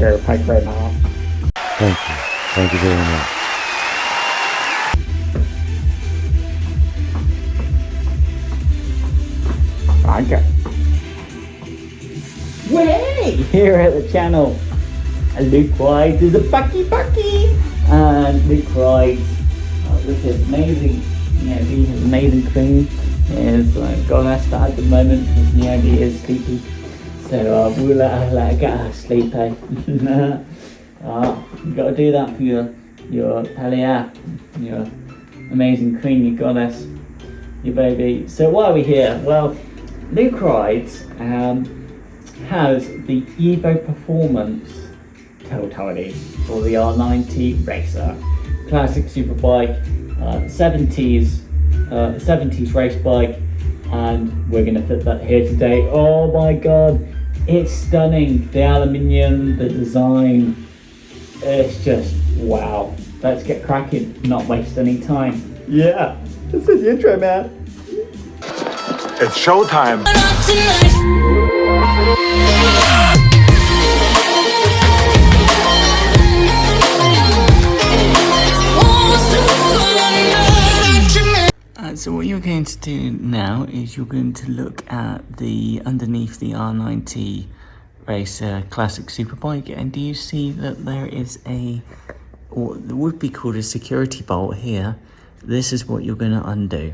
very much. Thank you. Thank you very much. Okay. Way here at the channel, Luke rides is a bucky, and Luke rides with his amazing, his amazing cream. Is like goddess, but at the moment his Niagara is sleepy, so we'll let her get her sleep. You gotta do that for your Talia, your amazing queen, your goddess, your baby. So why are we here? Well, Luke Rides has the Evo Performance tail tidy for the R NineT Racer, classic superbike, 70s race bike, and we're gonna fit that here today. Oh my god, it's stunning. The aluminium, the design, it's just wow. Let's get cracking, not waste any time. Yeah, this is the intro, man. It's showtime. So what you're going to do now is you're going to look at the underneath the R NineT Racer classic superbike, and do you see that there is what would be called a security bolt here? This is what you're going to undo.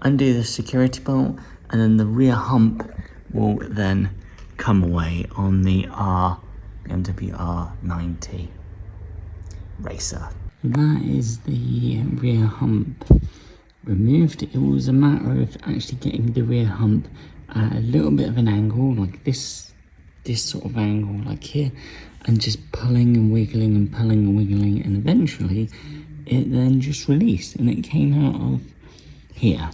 Undo the security bolt, and then the rear hump will then come away on the BMW R NineT Racer. That is the rear hump removed. It was a matter of actually getting the rear hump at a little bit of an angle, like this sort of angle, like here, and just pulling and wiggling and pulling and wiggling, and eventually it then just released and it came out of here.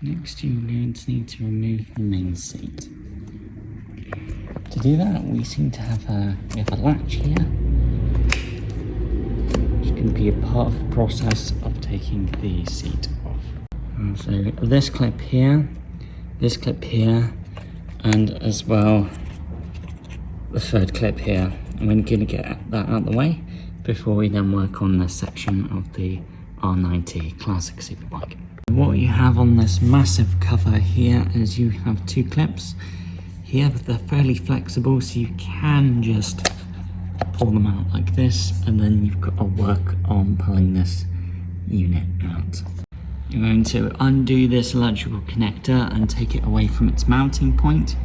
Next, you're going to need to remove the main seat. To do that, we seem to have a latch here, which can be a part of the process of taking the seat off. So this clip here, and as well the third clip here. I'm going to get that out of the way before we then work on this section of the R NineT Classic Superbike. What you have on this massive cover here is you have two clips here, but they're fairly flexible, so you can just pull them out like this, and then you've got to work on pulling this unit out. You're going to undo this electrical connector and take it away from its mounting point.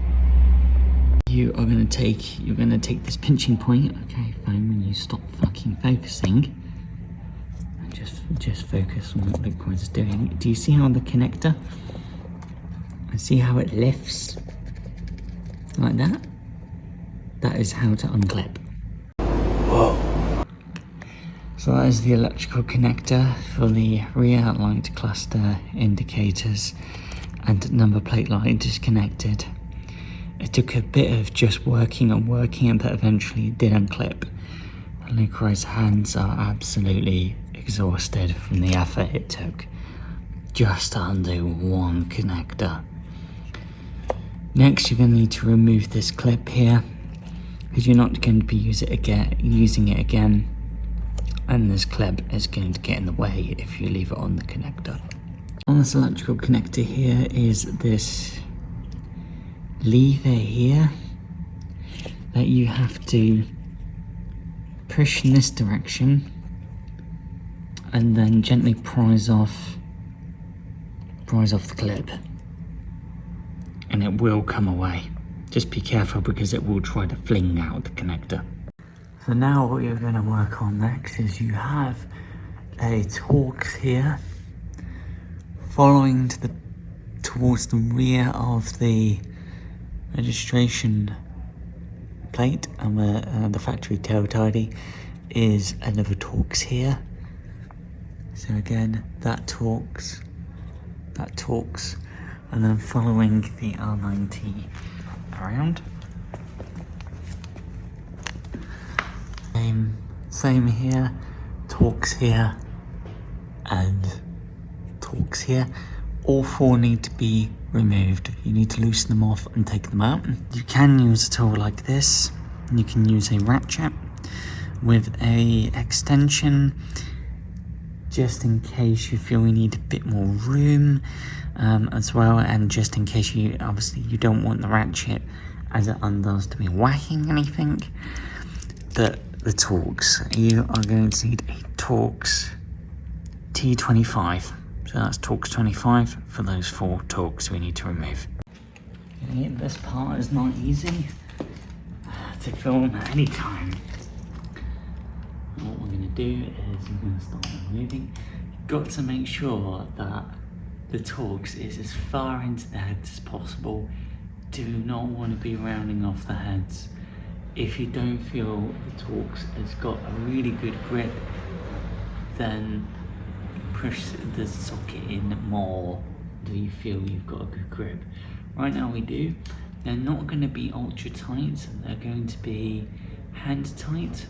You're going to take this pinching point. Okay, fine, when you stop fucking focusing, just focus on what Luke is doing. Do you see how the connector, see how it lifts like that? That is how to unclip. Whoa. So that is the electrical connector for the rear light cluster indicators and number plate light disconnected. It took a bit of just working, but eventually it did unclip. Luke's hands are absolutely exhausted from the effort it took just to undo one connector. Next, you're going to need to remove this clip here, because you're not going to be using it again, and this clip is going to get in the way if you leave it on the connector. On this electrical connector here is this lever here that you have to push in this direction and then gently prise off the clip, and it will come away. Just be careful, because it will try to fling out the connector. So now what you're going to work on next is you have a Torx here following towards the rear of the registration plate, and where the factory tail tidy is another Torx here. So again, that Torx, and then following the R NineT around. Same here, Torx here, and Torx here. All four need to be removed. You need to loosen them off and take them out. You can use a tool like this You can use a ratchet with a extension just in case you feel you need a bit more room as well, and just in case you don't want the ratchet as it undoes to be whacking anything. But the Torx, you are going to need a Torx T25, so that's Torx 25 for those 4 Torx we need to remove. This part is not easy to film at any time. What we're going to do is we're going to start removing. You've got to make sure that the Torx is as far into the heads as possible. Do not want to be rounding off the heads. If you don't feel the Torx has got a really good grip, then push the socket in more until you feel you've got a good grip. Right now we do. They're not going to be ultra tight, they're going to be hand tight.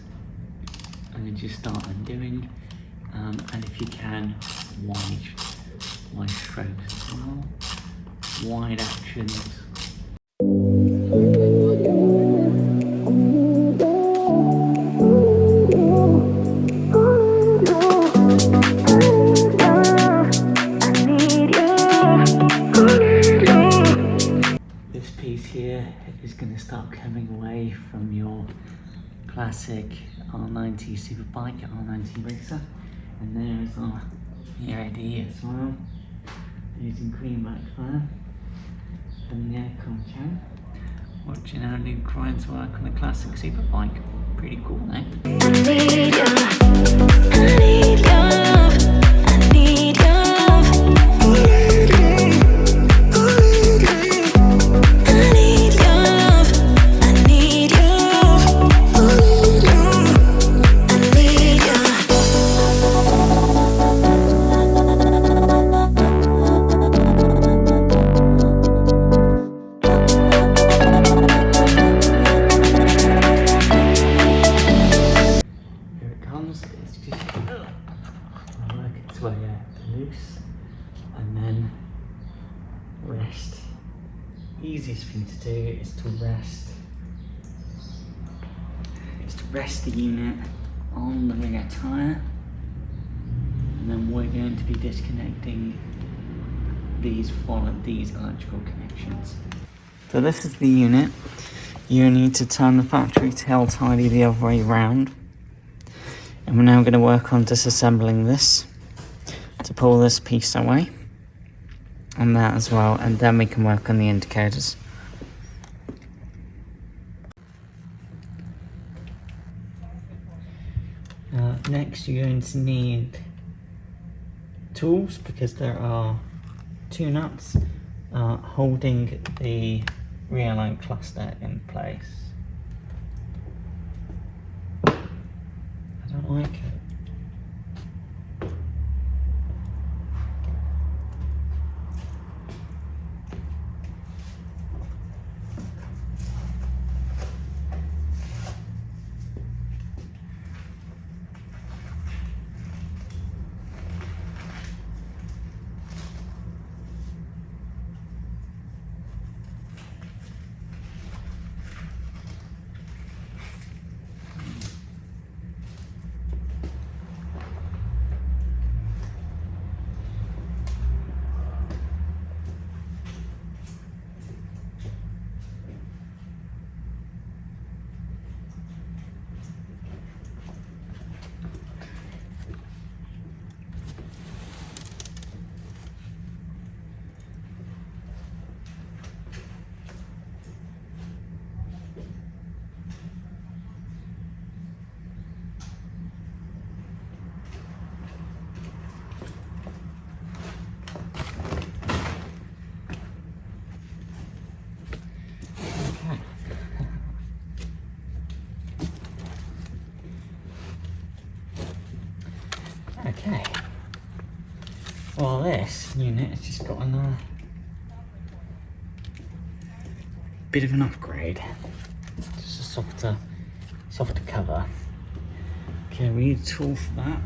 And then just start undoing, and if you can, wide strokes as well, wide actions. This piece here is going to start coming away from your classic R90 Superbike, R90 Racer, and there is our EID as well, using clean back there, and the aircon fan. Watching how Luke Ryan's work on the classic Superbike, pretty cool, eh? I need love, I need love, I need easiest thing to do is to rest the unit on the rear tyre, and then we're going to be disconnecting these electrical connections. So this is the unit. You need to turn the factory tail tidy the other way round, and we're now going to work on disassembling this to pull this piece away. And that as well, and then we can work on the indicators. Next you're going to need tools, because there are 2 nuts holding the rear line cluster in place. I don't like it. Okay, well this unit has just got a bit of an upgrade, just a softer cover. Okay, we need a tool for that.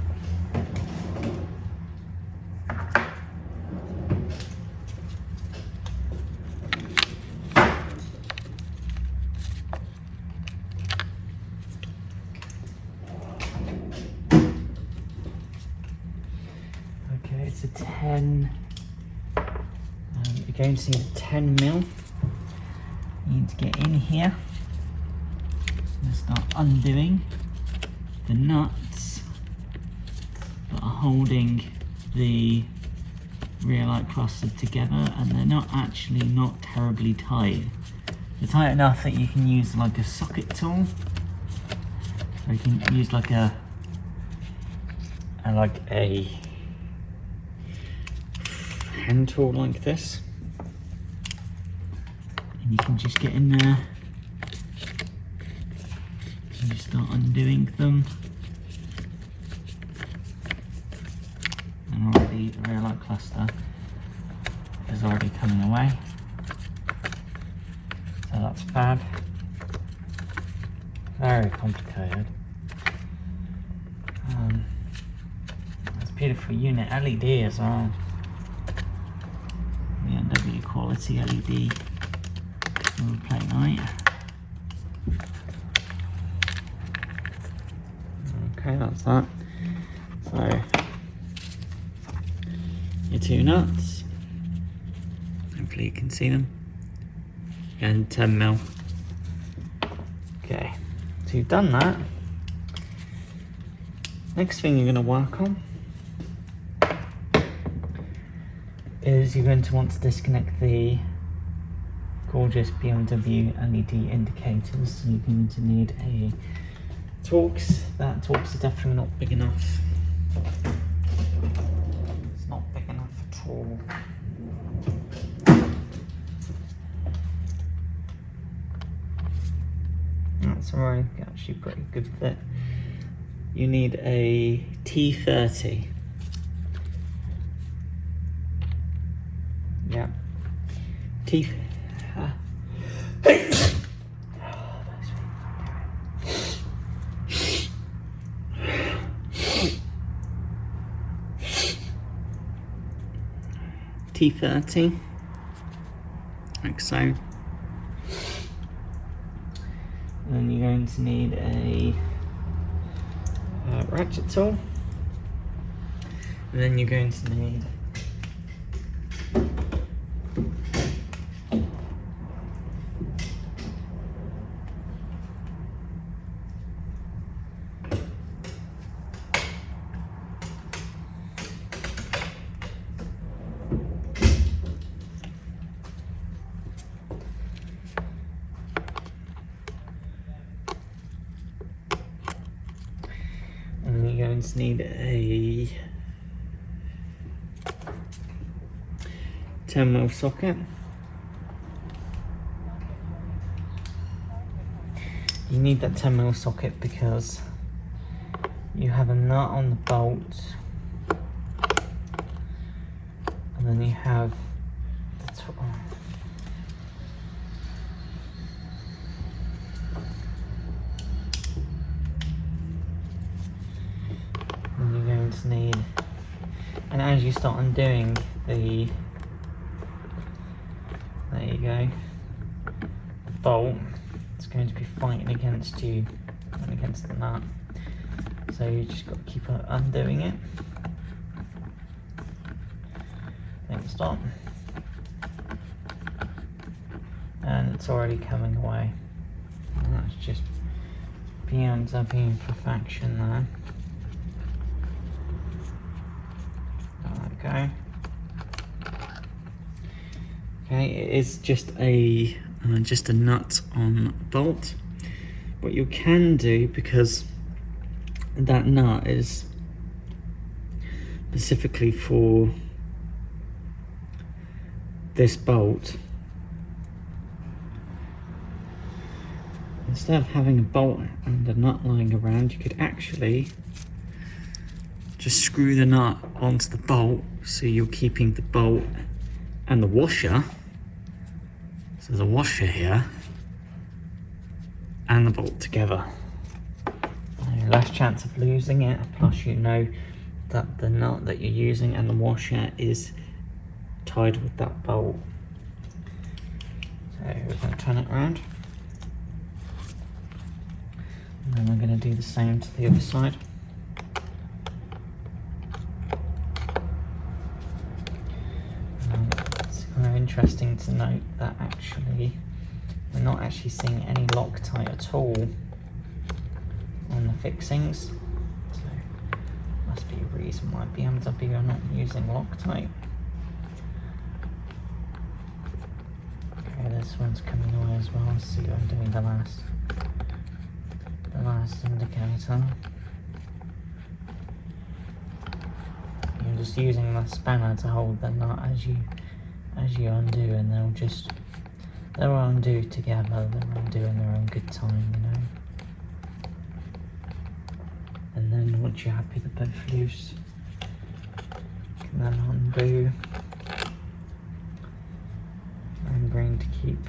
it's a 10. You're going to need a 10 mil. You need to get in here and start undoing the nuts that are holding the rear light cluster together, and they're not terribly tight. They're tight enough that you can use like a socket tool, or you can use like a hand tool like this, and you can just get in there and just start undoing them. And already the rear light cluster is already coming away, so that's fab. Very complicated. It's a beautiful unit, LED as well. BMW quality LED silver plate light. Okay, that's that. So your two nuts. Hopefully you can see them. And 10 mil. Okay, so you've done that. Next thing you're going to work on is you're going to want to disconnect the gorgeous BMW LED indicators. So you're going to need a Torx. That Torx is definitely not big enough. It's not big enough at all. That's alright, actually pretty good fit. You need a T30. Yeah. T30, like so. And then you're going to need a ratchet tool, and then you're going to need a 10mm socket. You need that 10mm socket because you have a nut on the bolt, and then you have the top. And you're going to need, and as you start undoing the, there you go, the bolt, it's going to be fighting against you and against the nut. So you just got to keep on undoing it. Then stop. And it's already coming away. And that's just BMW perfection there. Okay. Okay, it is just a nut on bolt. What you can do, because that nut is specifically for this bolt, instead of having a bolt and a nut lying around, you could actually just screw the nut onto the bolt, so you're keeping the bolt and the washer. So there's a washer here and the bolt together. Less chance of losing it, plus you know that the nut that you're using and the washer is tied with that bolt. So we're going to turn it around, and then we're going to do the same to the other side. interesting to note that actually we're not actually seeing any Loctite at all on the fixings. So must be a reason why BMW are not using Loctite. Okay, this one's coming away as well. So I'm doing the last indicator. You're just using the spanner to hold the nut as you undo, and they'll undo together. They'll undo in their own good time, you know. And then once you're happy they're both loose, you can then undo. Remembering to keep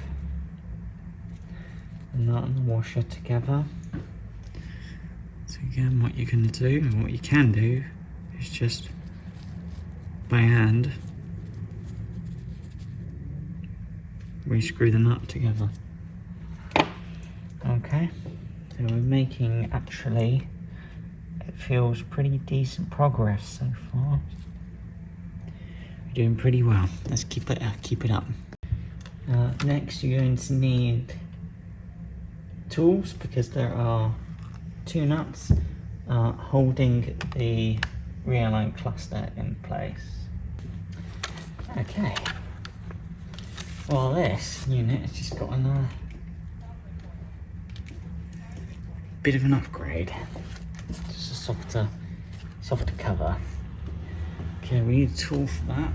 the nut and the washer together. So again, what you're going to do, and what you can do, is just by hand re-screw the nut together. Okay, so we're making, actually, it feels pretty decent progress so far. We're doing pretty well. Let's keep it up. Next, you're going to need tools, because there are two nuts holding the rear light cluster in place. Okay. Well, this unit has just got a bit of an upgrade. Just a softer cover. Okay, we need a tool for that.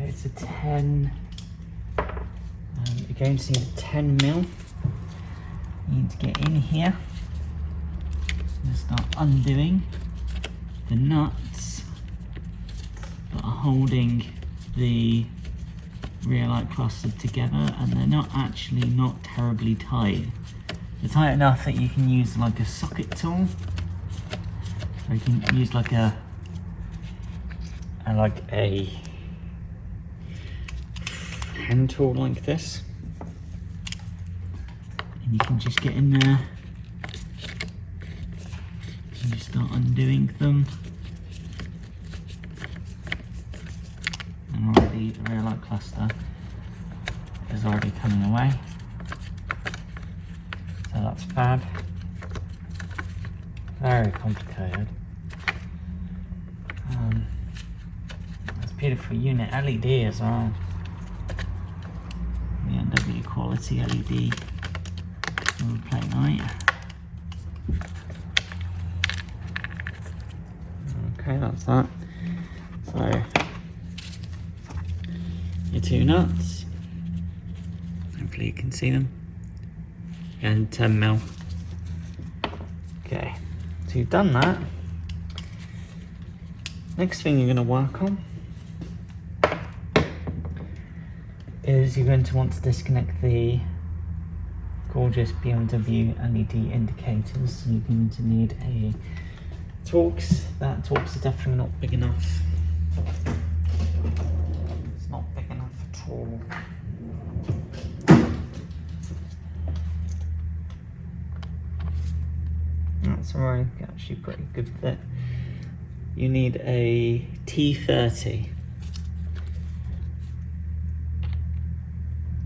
It's a 10, you're going to need a 10 mil. You need to get in here and start undoing the nuts that are holding the rear light cluster together, and they're not terribly tight. They're tight enough that you can use like a socket tool, or you can use like a hand tool like this, and you can just get in there and just start undoing them. And already the rear light cluster is already coming away, so that's fab. Very complicated. It's a beautiful unit, LED as well. BMW quality LED silver plate light. Okay, that's that. So your two nuts, hopefully you can see them, and 10 mil. Okay, so you've done that. Next thing you're going to work on is you're going to want to disconnect the gorgeous BMW LED indicators. So you're going to need a Torx. That Torx is definitely not big enough. It's not big enough at all. That's alright, actually pretty good fit. You need a T30.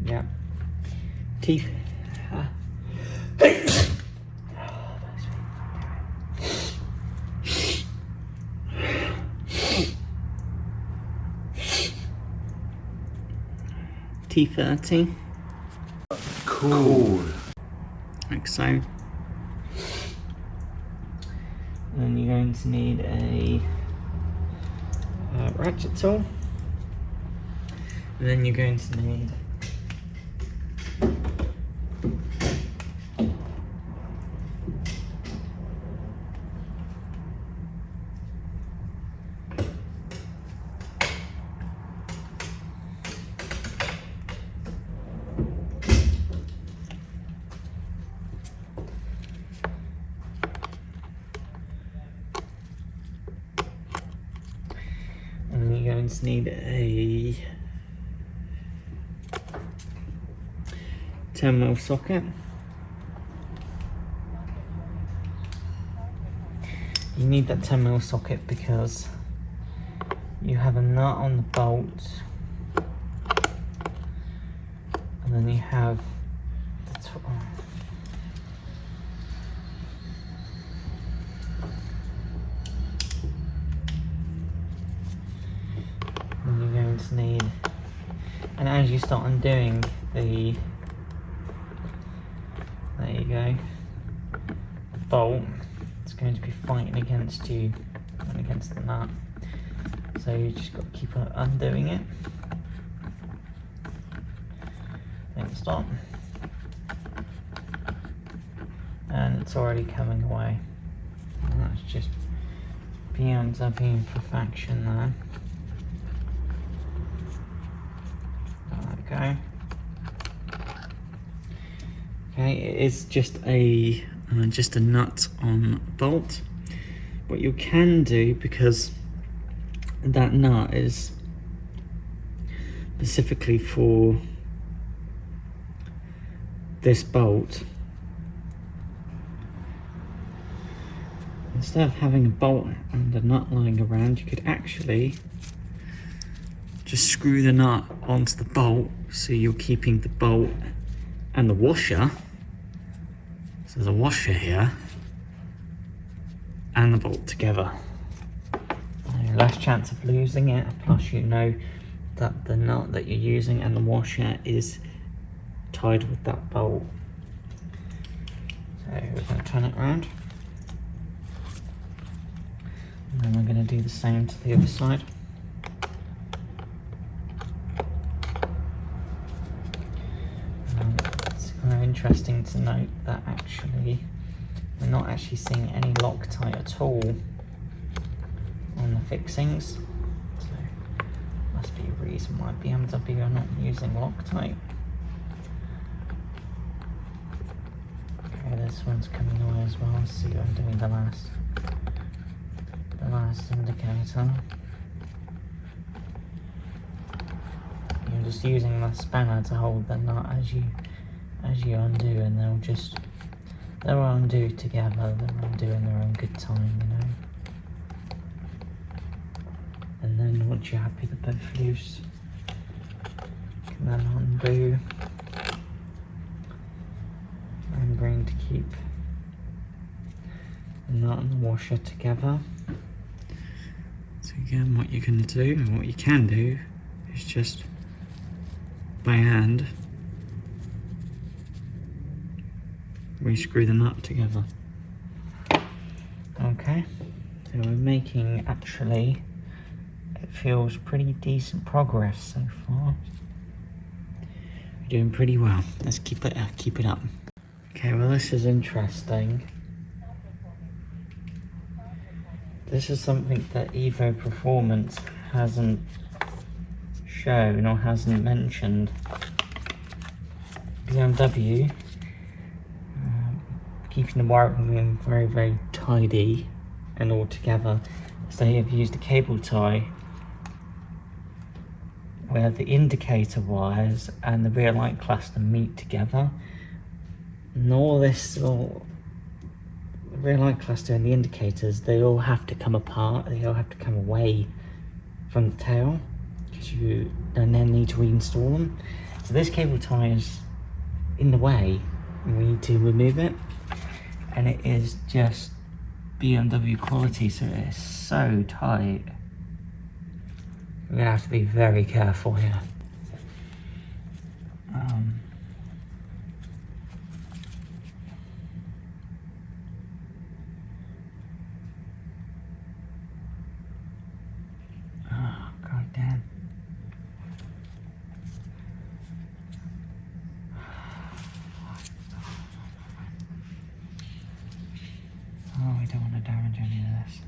Yeah. T30. Cool. Like so. And then you're going to need a ratchet tool. And then you're going to need going to need a 10mm socket. You need that 10mm socket because you have a nut on the bolt, and then you have the then you're going to need, and as you start undoing the, there you go, the bolt, it's going to be fighting against you and against the nut. So you just got to keep undoing it. Then stop. And it's already coming away. And that's just BMW perfection there. There we go. Okay, it is just a nut on bolt. What you can do, because that nut is specifically for this bolt, instead of having a bolt and a nut lying around, you could actually just screw the nut onto the bolt, so you're keeping the bolt and the washer, so the washer here and the bolt together. Less chance of losing it, plus you know that the nut that you're using and the washer is tied with that bolt. So we're going to turn it around, and then we're going to do the same to the other side. It's kind of interesting to note that actually we're not actually seeing any Loctite at all on the fixings, so must be a reason why BMW are not using Loctite. Okay, this one's coming away as well. So I'm doing the last indicator. You're just using the spanner to hold the nut as you undo, and they'll undo together. They'll undo in their own good time, you know. And then once you're happy they're both loose, you can then undo, remembering to keep the nut and the washer together. So again, what you're going to do, and what you can do, is just by hand re-screw the nut together. Okay, so we're making, actually, it feels pretty decent progress so far. We're doing pretty well. Let's keep it up. Okay, well, this is interesting. This is something that EvoTech Performance hasn't shown or hasn't mentioned. BMW, keeping the wiring very, very tidy and all together, so they have used a cable tie where the indicator wires and the rear light cluster meet together. And all this, the rear light cluster and the indicators, they all have to come apart, they all have to come away from the tail, because you then need to reinstall them. So this cable tie is in the way, and we need to remove it. And it is just BMW quality, so it is so tight. We're gonna have to be very careful here. Oh, god damn. Oh, we don't want to damage any of this.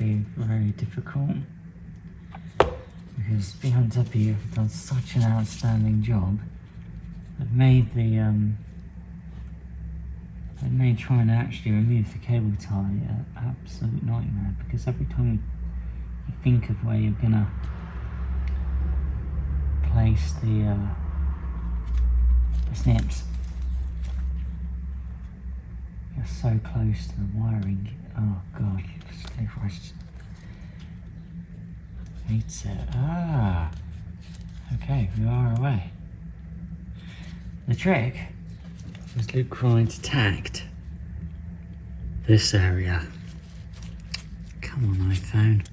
be very difficult because BMW have done such an outstanding job. They've made trying to actually remove the cable tie an absolute nightmare, because every time you think of where you're gonna place the snips, you're so close to the wiring. Oh god, I just hates it. Okay, we are away. The trick was Luke Ryan's tagged this area. Come on, iPhone.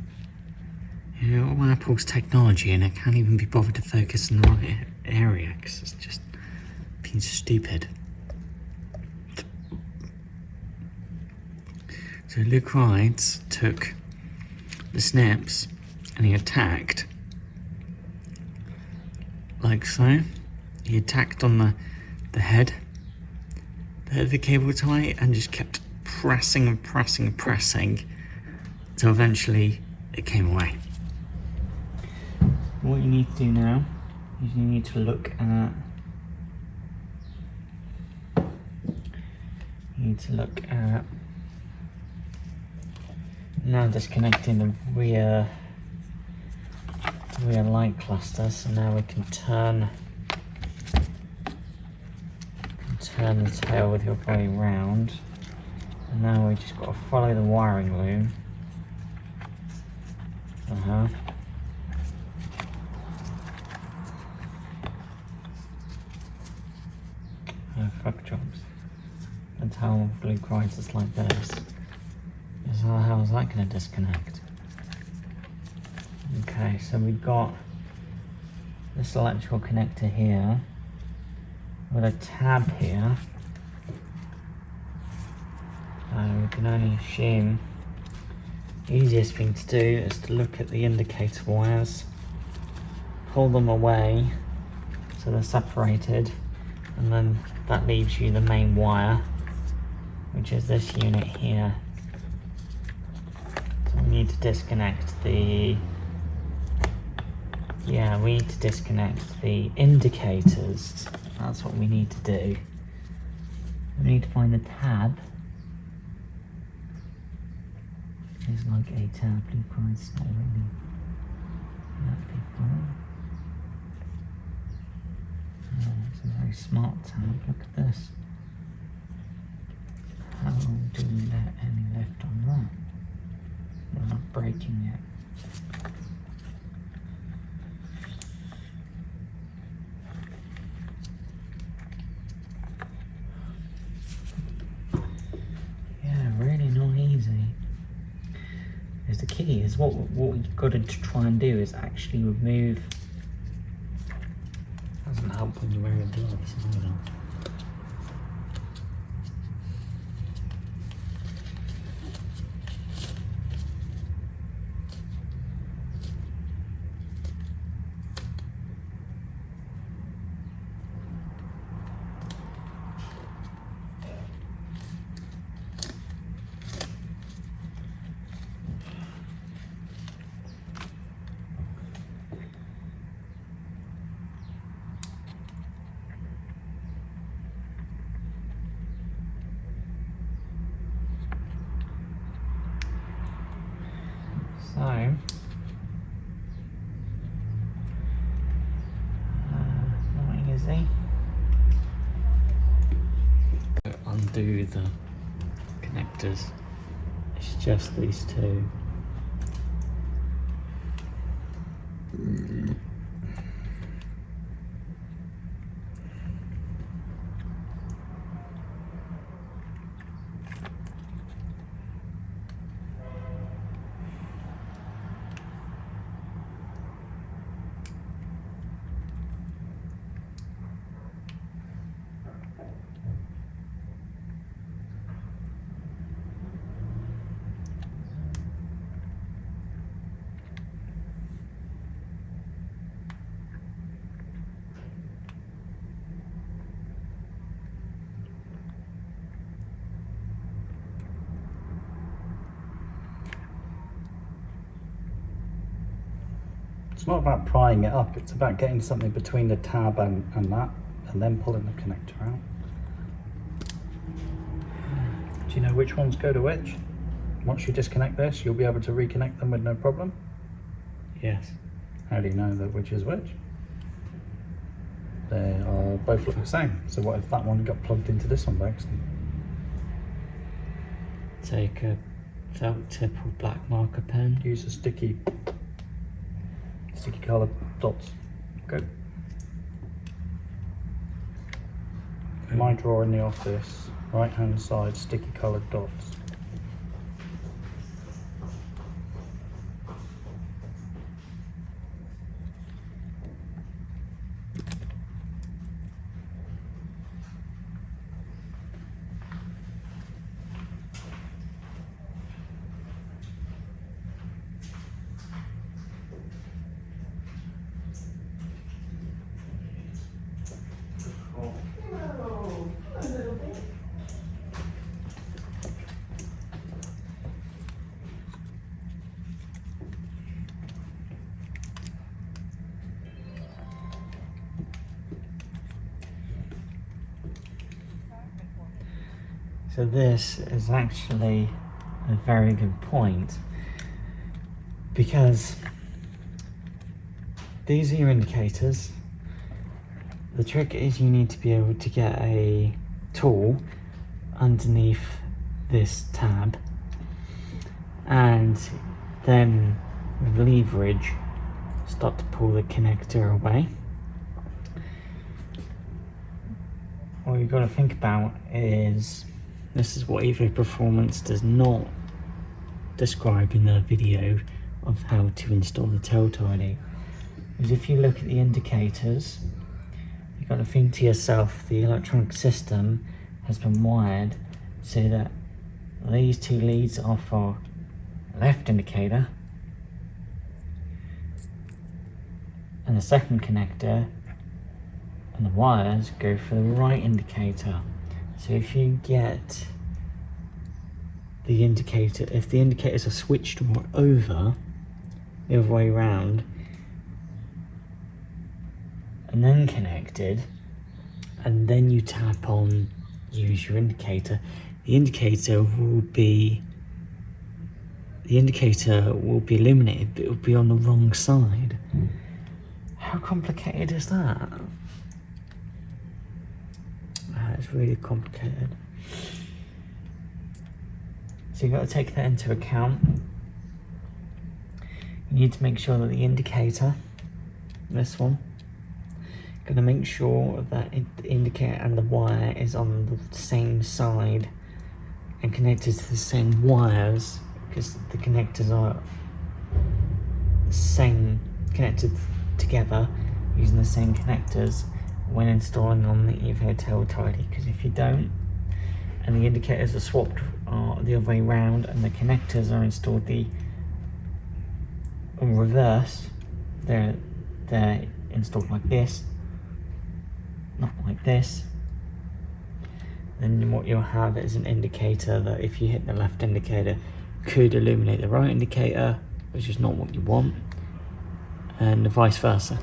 You know, all Apple's technology and it can't even be bothered to focus in the right area because it's just being stupid. So Luke Ryan's took the snips and he attacked like so. He attacked on the head of the cable tie and just kept pressing and pressing and pressing until eventually it came away. What you need to do now is you need to look at now disconnecting the rear light cluster, so now we can turn the tail with your body round, and now we just got to follow the wiring loom. Fuck jobs. And how blue crisis like this is how is that going to disconnect? Okay, so we've got this electrical connector here with a tab here. We can only assume the easiest thing to do is to look at the indicator wires, pull them away so they're separated, and then that leaves you the main wire, which is this unit here. So we need to disconnect the indicators. That's what we need to do. We need to find the tab. It's like a tab, Blue Price, not really that big one. It's a very smart tab, look at this. How do we let any lift on that? We're not breaking yet. Yeah, really not easy. Because the key is what we've got to try and do is actually remove. Doesn't help when you're wearing gloves either. So, not easy. Undo the connectors. It's just these two. It's not about prying it up, it's about getting something between the tab and that, and then pulling the connector out. Do you know which ones go to which? Once you disconnect this, you'll be able to reconnect them with no problem? Yes. How do you know that which is which? They are both look the same. So what if that one got plugged into this one by accident? Take a felt tip or black marker pen. Use a sticky coloured dots. Go. My drawer in the office, right hand side, sticky coloured dots. So this is actually a very good point, because these are your indicators. The trick is you need to be able to get a tool underneath this tab and then with leverage start to pull the connector away. What you've got to think about is, this is what EvoTech Performance does not describe in the video of how to install the tail tidy. Is if you look at the indicators, you've got to think to yourself, the electronic system has been wired so that these two leads are for left indicator and the second connector and the wires go for the right indicator. So if you get the indicator, if the indicators are switched over the other way around and then connected, and then you tap on use your indicator, the indicator will be illuminated, but it will be on the wrong side. How complicated is that? It's really complicated. So you've got to take that into account. You need to make sure that the indicator, this one, got to make sure that the indicator and the wire is on the same side and connected to the same wires, because the connectors are connected together using the same connectors when installing on the EvoTech Tail tidy. Because if you don't, and the indicators are swapped the other way around and the connectors are installed in reverse, they're installed like this, not like this, then what you'll have is an indicator that if you hit the left indicator could illuminate the right indicator, which is not what you want, and vice versa.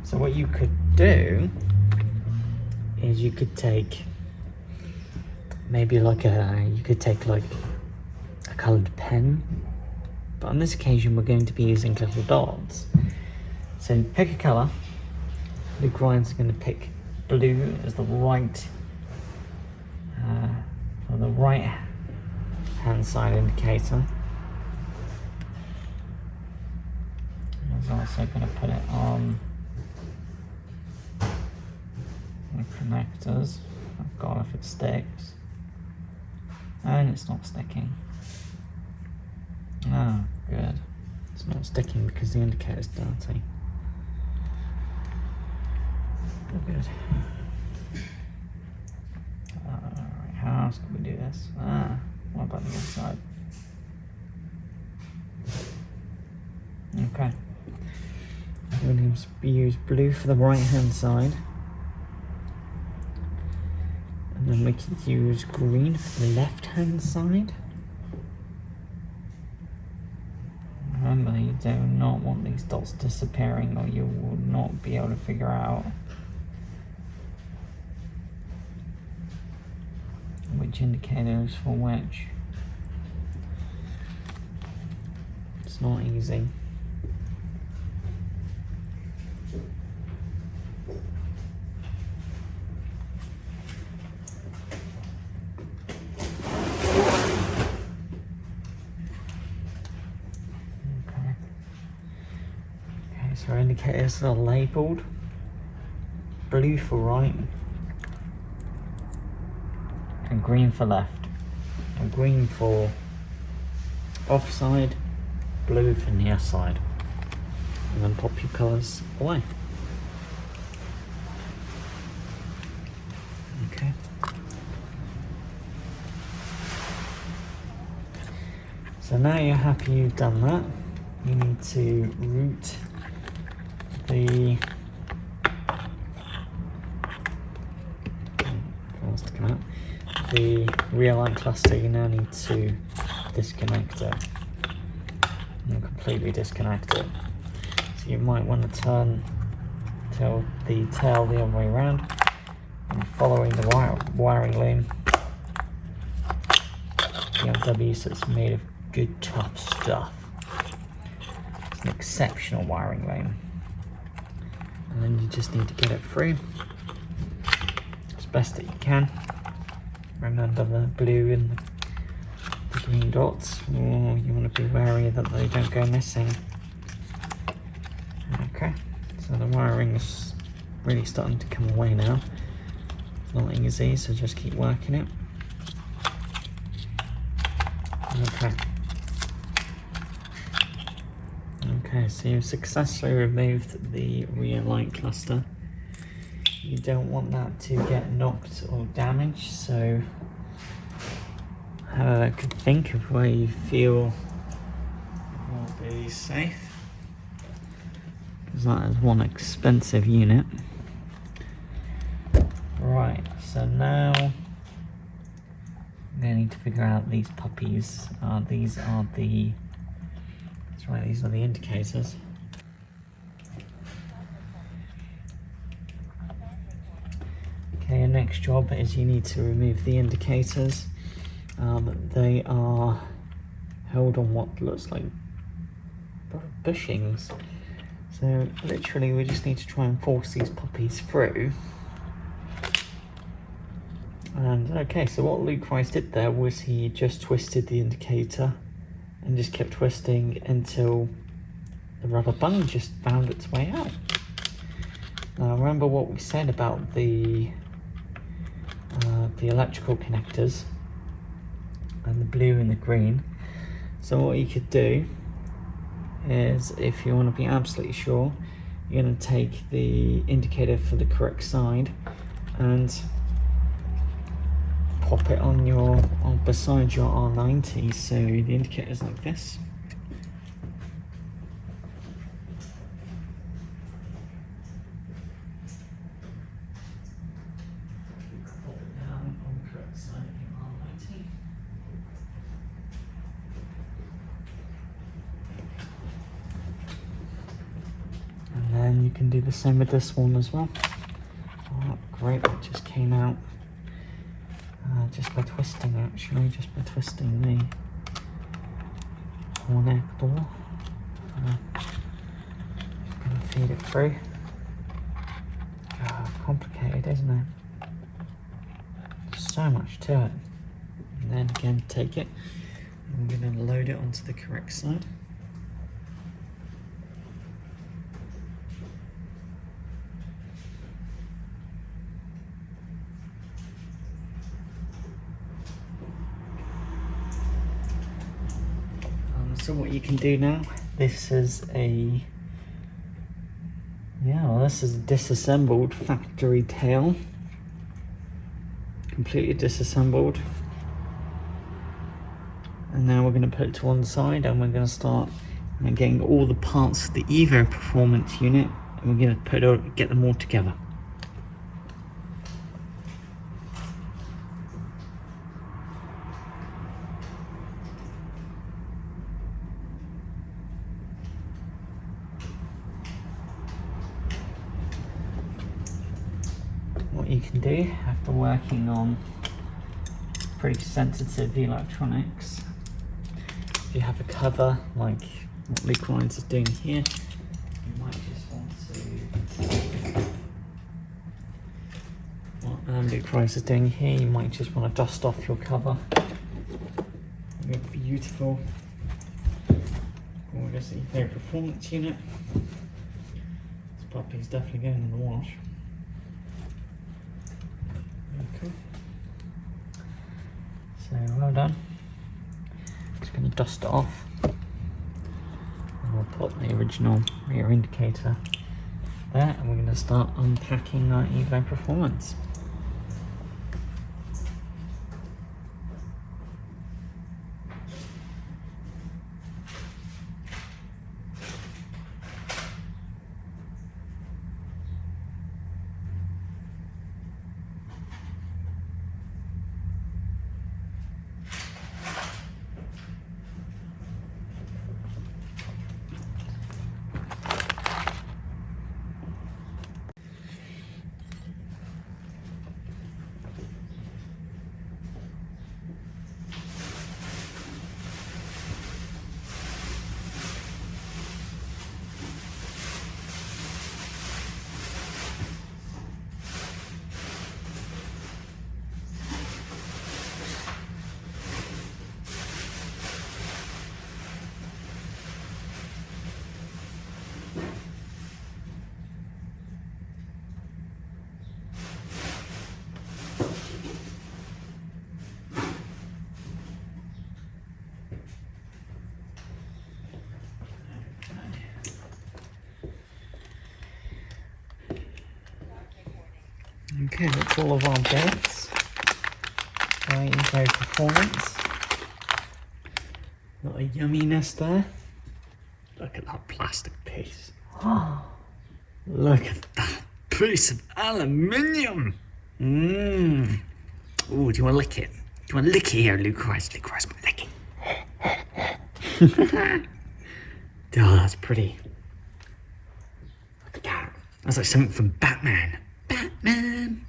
So what you could do is you could take maybe like a coloured pen, but on this occasion we're going to be using little dots. So pick a colour. Luke Ryan's going to pick blue as the right for the right hand side indicator. I was also going to put it on the connectors. Oh god, if it sticks. And it's not sticking. Oh, good. It's not sticking because the indicator's dirty. Oh, good. Alright, how else can we do this? What about the other side? Okay. I'm going to use blue for the right hand side. And then we can use green for the left hand side. Remember, you do not want these these dots disappearing, or you will not be able to figure out which indicator is for which. It's not easy. So our indicators are labelled. Blue for right and green for left. And green for offside, blue for near side. And then pop your colours away. Okay. So now you're happy you've done that, you need to route the rear light cluster. You now need to disconnect it and completely disconnect it. So you might want to turn the tail the other way around and following the wiring loom. BMW, so it's made of good tough stuff. It's an exceptional wiring loom. And then you just need to get it through as best that you can. Remember the blue and the green dots. Oh, you want to be wary that they don't go missing. Okay, so the wiring is really starting to come away now. It's not easy, so just keep working it. Okay. Okay, so you've successfully removed the rear light cluster. You don't want that to get knocked or damaged, so have a good think of where you feel will be safe, because that is one expensive unit. Right, so now I'm going to need to figure out these puppies. These are the indicators. Okay, your next job is you need to remove the indicators. They are held on what looks like bushings. So literally we just need to try and force these puppies through. And okay, so what Luke Rice did there was he just twisted the indicator and just kept twisting until the rubber bung just found its way out. Now remember what we said about the electrical connectors and the blue and the green. So what you could do is, if you want to be absolutely sure, you're going to take the indicator for the correct side and pop it on beside your R90, so the indicator is like this. Pop it down on the correct side of your R90. And then you can do the same with this one as well. Oh, great, that just came out. Just by twisting, actually, just by twisting the connector. Just gonna feed it through. Complicated, isn't it? So much to it. And then again, take it. I'm gonna load it onto the correct side. So what you can do now, this is a disassembled factory tail, completely disassembled. And now we're going to put it to one side, and we're going to start getting all the parts of the EvoTech Performance unit, and we're going to get them all together. what you can do after working on pretty sensitive electronics, if you have a cover like what Luke Ryan's is doing here, you might just want to, Luke Ryan's is doing here, you might just want to dust off your cover. Your beautiful gorgeous EvoTech Performance unit. This puppy's definitely going in the wash. Cool. So well done. Just going to dust it off. And we'll put the original rear indicator there, and we're going to start unpacking our EvoTech Performance. Okay, that's all of our bits. EvoTech Performance. Got a yumminess there. Look at that plastic piece. Look at that piece of aluminium. Mmm. Oh, do you want to lick it? Do you want to lick it here, Luke Rice? Luke Rice, lick it. Oh, that's pretty. Look at that. That's like something from Batman. Batman.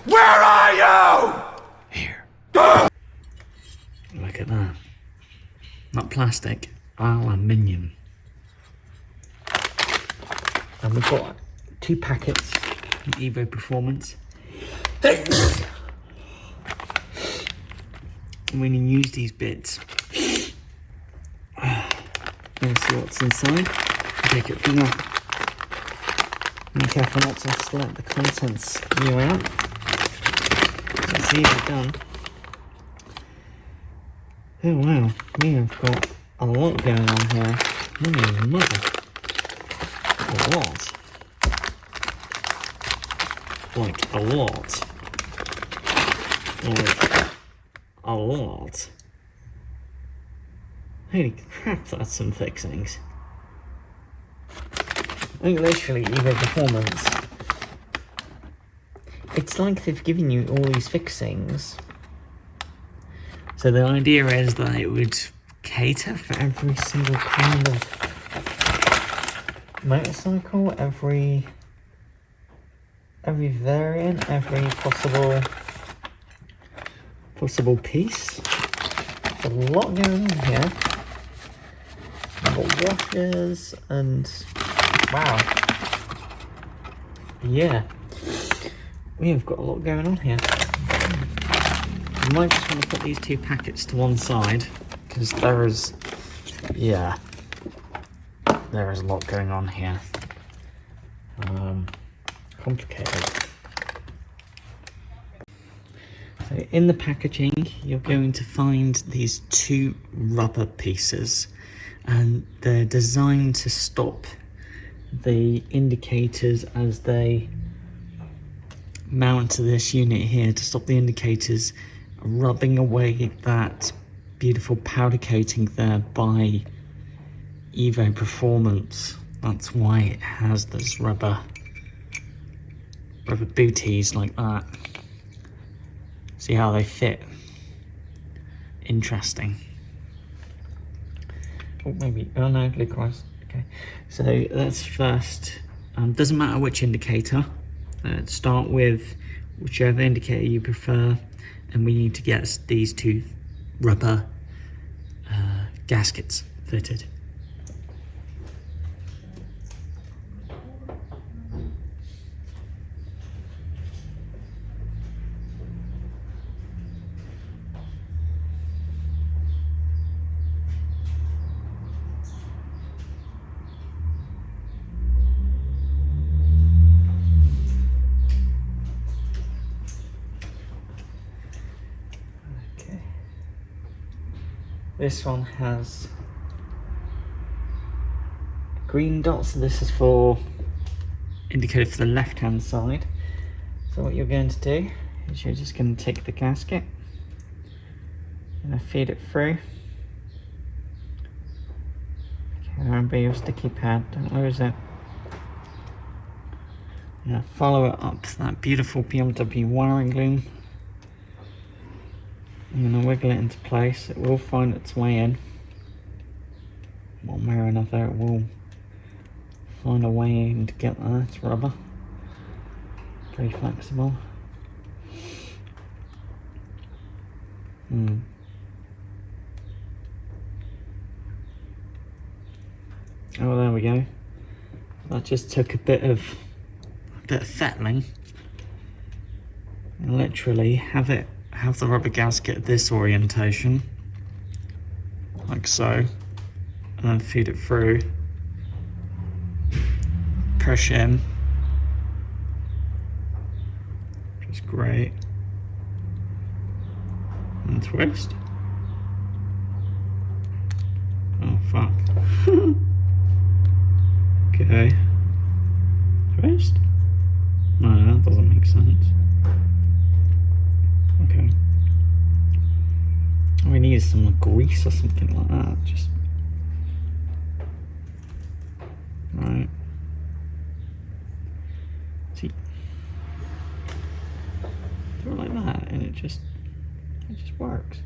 Where are you? Here. Look at that. Not plastic, aluminium. And we've got 2 packets of EvoTech Performance. I'm going to use these bits. Let's see what's inside. Take it from there. Be careful not to let the contents spew out. It's easily done. Oh wow, we have got a lot going on here. Holy mother. A lot. Like a lot. Like a lot. Holy crap, that's some fixings. I think literally EvoTech Performance, it's like they've given you all these fixings. So the idea is that it would cater for every single kind of motorcycle, every variant, every possible piece. There's a lot going on here. I've got washers and wow. Yeah. We have got a lot going on here. I might just want to put these 2 packets to one side because there is a lot going on here. Complicated. So in the packaging, you're going to find these 2 rubber pieces, and they're designed to stop the indicators as they mount to this unit here, to stop the indicators rubbing away that beautiful powder coating there by EvoTech Performance. That's why it has this rubber booties like that. See how they fit? Interesting. Oh, maybe. Oh no, Luke Rice. Okay. So let's first Doesn't matter which indicator. Start with whichever indicator you prefer, and we need to get these two rubber gaskets fitted. This one has green dots, so this is for indicated for the left hand side. So what you're going to do is you're just going to take the gasket and feed it through. Okay, remember your sticky pad, don't lose it. Now follow it up to that beautiful BMW wiring loom. I'm going to wiggle it into place. It will find its way in. One way or another, it will find a way in to get there. It's rubber. Pretty flexible. Oh, there we go. That just took a bit of fettling. And literally have the rubber gasket at this orientation, like so, and then feed it through, push in, which is great, and twist. Oh fuck. Okay. Twist? No, that doesn't make sense. Okay. We need some grease or something like that. Just right. See, do it like that, and it just works.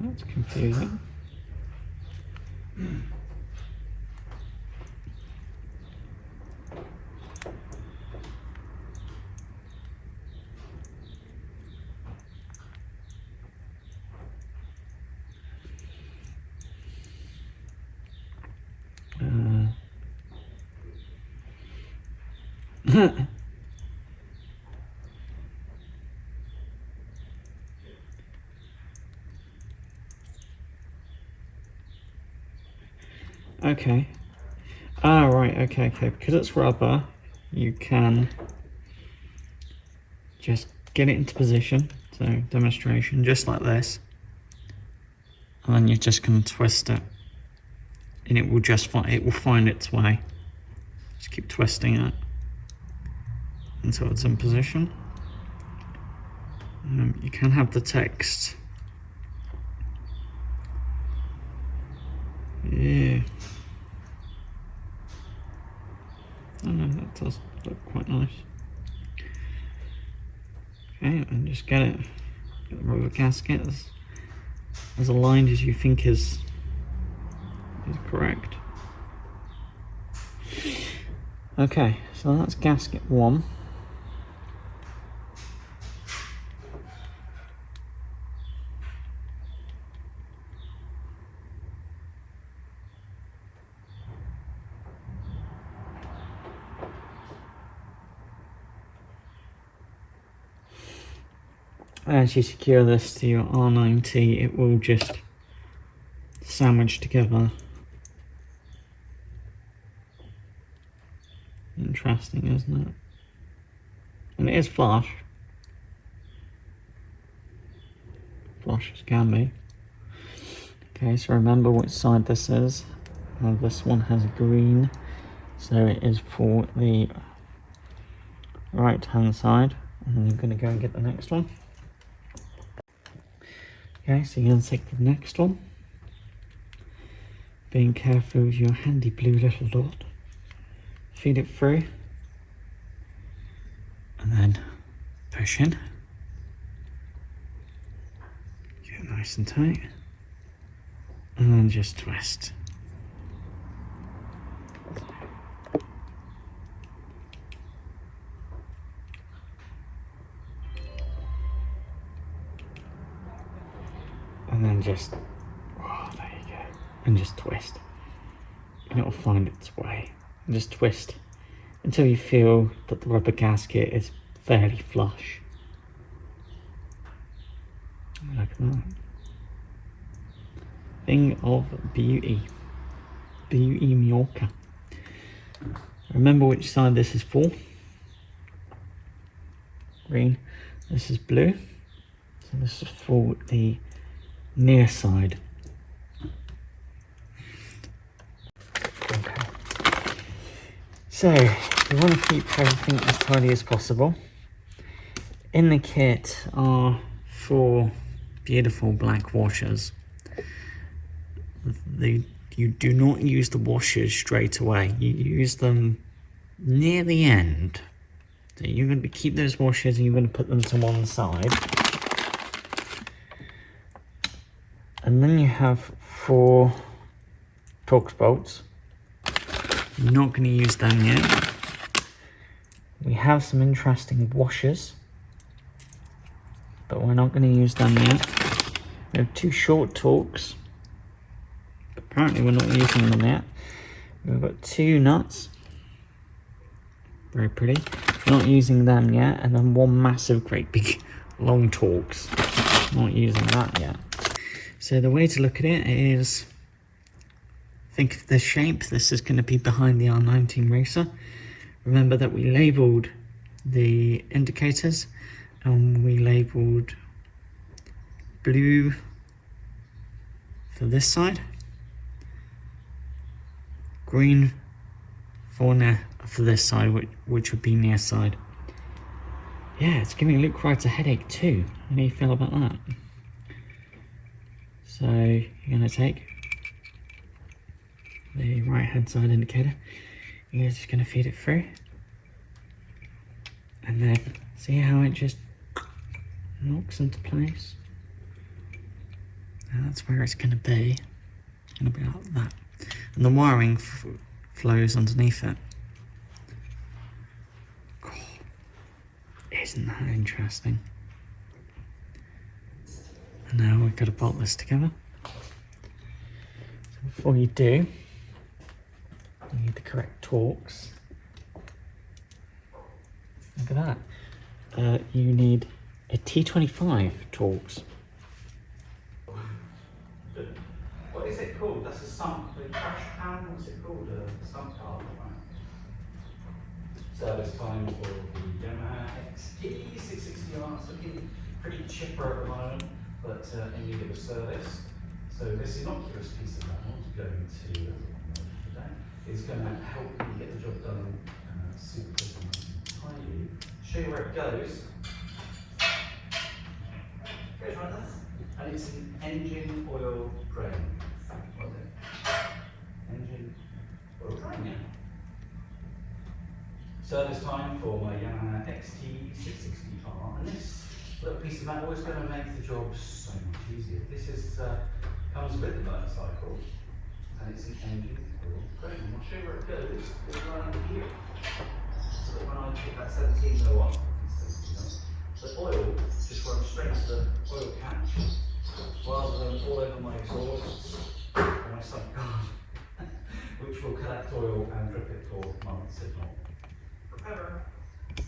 That's confusing. Okay. Ah, right, okay. Because it's rubber, you can just get it into position. So, demonstration, just like this. And then you're just going to twist it. And it will find its way. Just keep twisting it until it's in position. You can have the text. Yeah. Oh no, that does look quite nice. Okay, and just get the rubber gasket as aligned as you think is correct. Okay, so that's gasket 1. As you secure this to your R9T, it will just sandwich together. Interesting, isn't it? And it is flush. Flush as can be. Okay, so remember which side this is. This one has green, so it is for the right hand side. And I'm going to go and get the next one. Okay, so you're going to take the next one. Being careful with your handy blue little dot. Feed it through. And then push in. nice and tight. And then just twist. And then just, oh, there you go. And just twist. And it'll find its way. And just twist until you feel that the rubber gasket is fairly flush. Like that. Thing of beauty. Beauty Mallorca. Remember which side this is for. Green. This is blue. So this is for the near side. Okay. So you want to keep everything as tidy as possible. In the kit are 4 beautiful black washers. You do not use the washers straight away. You use them near the end. So you're going to keep those washers and you're going to put them to one side. And then you have 4 Torx bolts. I'm not going to use them yet. We have some interesting washers, but we're not going to use them yet. We have 2 short Torx, but apparently we're not using them yet. We've got 2 nuts, very pretty, not using them yet, and then 1 massive, great big long Torx, not using that yet. So the way to look at it is, think of the shape. This is going to be behind the R NineT Racer. Remember that we labelled the indicators and we labelled blue for this side, green for this side, which would be near side. Yeah, it's giving Luke Wright a headache too. How do you feel about that? So you're going to take the right hand side indicator, you're just going to feed it through, and then see how it just locks into place. And that's where it's going to be. It's going to be like that, and the wiring flows underneath it. God, isn't that interesting? And now we've got to bolt this together. So before you do, you need the correct Torx. Look at that. You need a T25 Torx. What is it called? That's a sump, a crash pan. What's it called? A sump car. Service time for the Yamaha XT660R. It's looking pretty chipper at the moment, but in need of a service. So this innocuous piece of metal to go into today is going to help you get the job done super quick and tidy. Show you where it goes. Goes right there. And it's an engine oil drain. What is it? Engine oil drain, yeah. Service time for my Yamaha XT660R, and this little piece of metal is going to make the job so much easier. This is comes with the motorcycle, and it's an engine oil drain. I'll show you where it goes. It's right under here. So that when I put that 17 mil on, the oil just runs straight into the oil catch, rather than all over my exhausts or my sump guard, which will collect oil and drip it for months, if not forever.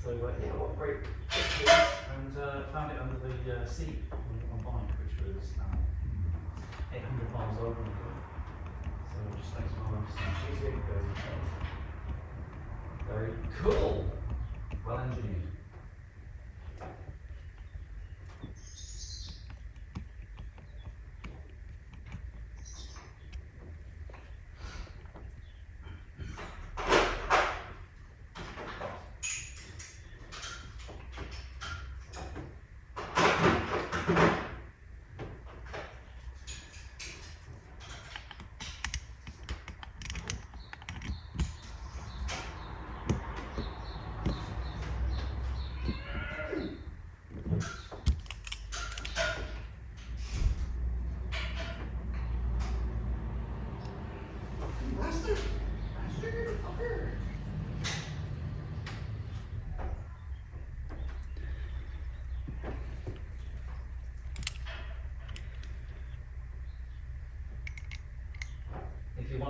So yeah, what a great tip, and found it under the seat on my bike, which was 800 miles old. So it just makes my life so much easier. It goes in place. Very cool. Well engineered.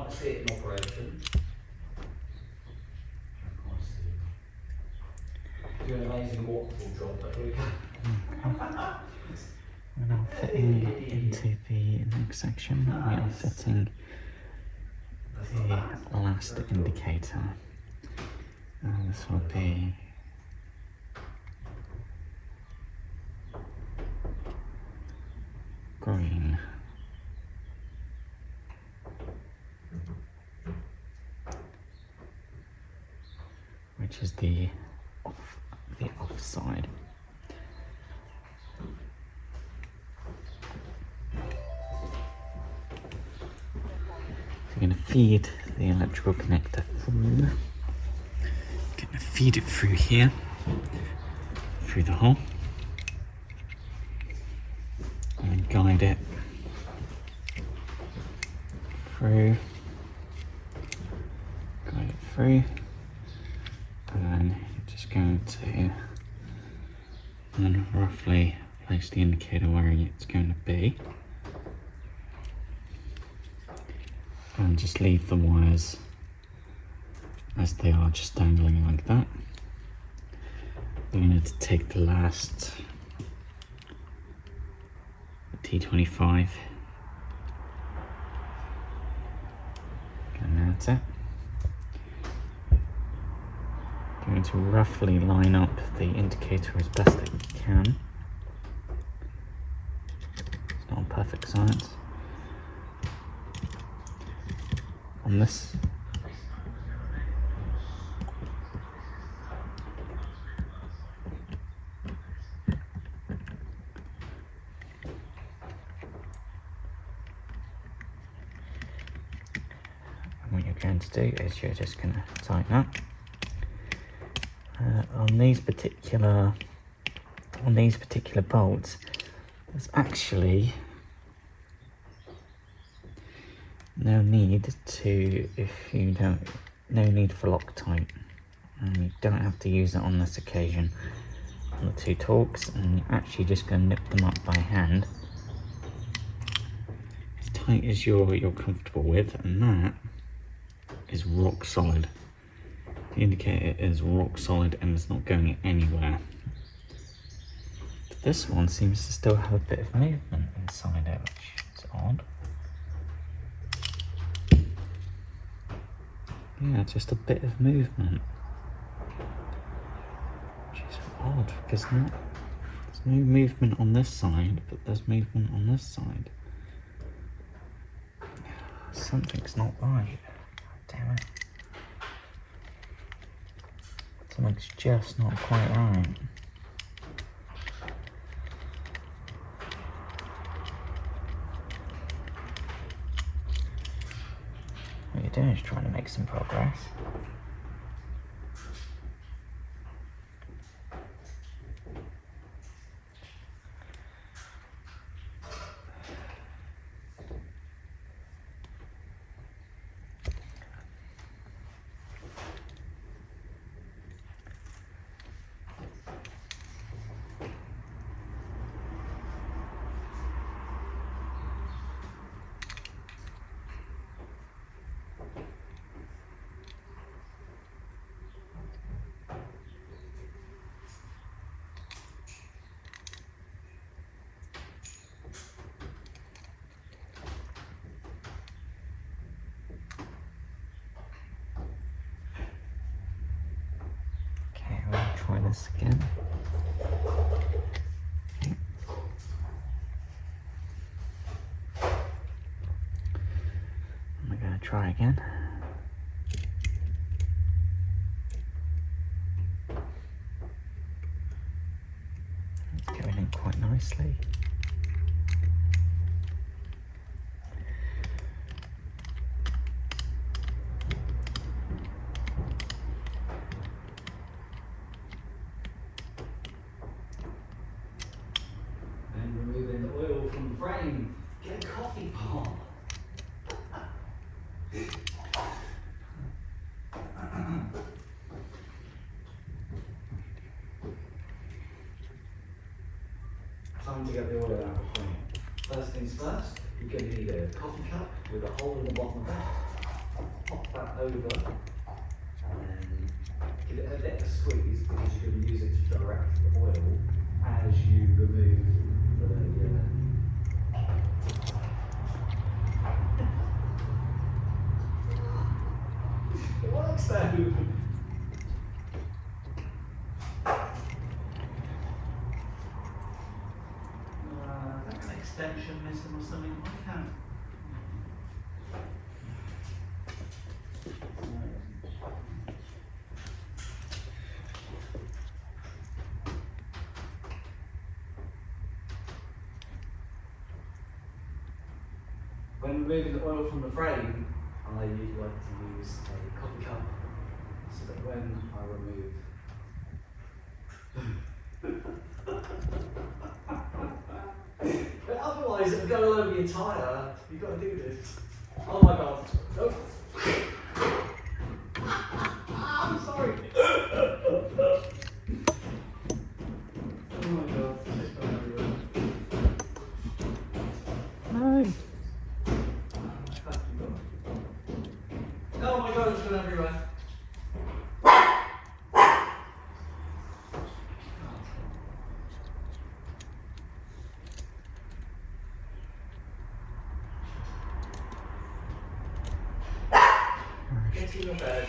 like to see it in operation. Do an amazing waterfall job, but here we go. We're now fitting into the next section. We are fitting the last indicator. This will be green. Which is the off side. So you're going to feed the electrical connector through. Going to feed it through here, through the hole, and then guide it through. Guide it through. And then you're just going to then roughly place the indicator where it's going to be. And just leave the wires as they are, just dangling like that. We're going to take the last T25. And that's it. Going to roughly line up the indicator as best I can. It's not perfect science. On this. And what you're going to do is you're just going to tighten up. On these particular bolts, there's actually no need for Loctite, and you don't have to use it on this occasion on the two Torques, and you're actually just going to nip them up by hand as tight as you're comfortable with, and that is rock solid. The indicator is rock solid and it's not going anywhere. But this one seems to still have a bit of movement inside it, which is odd. Yeah, just a bit of movement. Which is odd, because there's no movement on this side, but there's movement on this side. Something's not right. Damn it. Something's just not quite right. What you're doing is trying to make some progress. Try this again. Okay. We're going to try again. It's going in quite nicely. Brain, get a coffee pot. Time to get the oil out of the frame. First things first, you're going to need a coffee cup with a hole in the bottom of that. pop that over and then give it a bit of a squeeze because you're going to use it to direct the oil as you remove the it works though. Like an extension missing or something. I can't. When removing the oil from the frame, I usually like to use a coffee cup so that when I remove but otherwise it'll go all over your tyre. You've got to do this. Oh my god. Oh. I'm sorry. Oh my god. It's gone everywhere. No. Oh my god, it's gone everywhere. Get in your bed.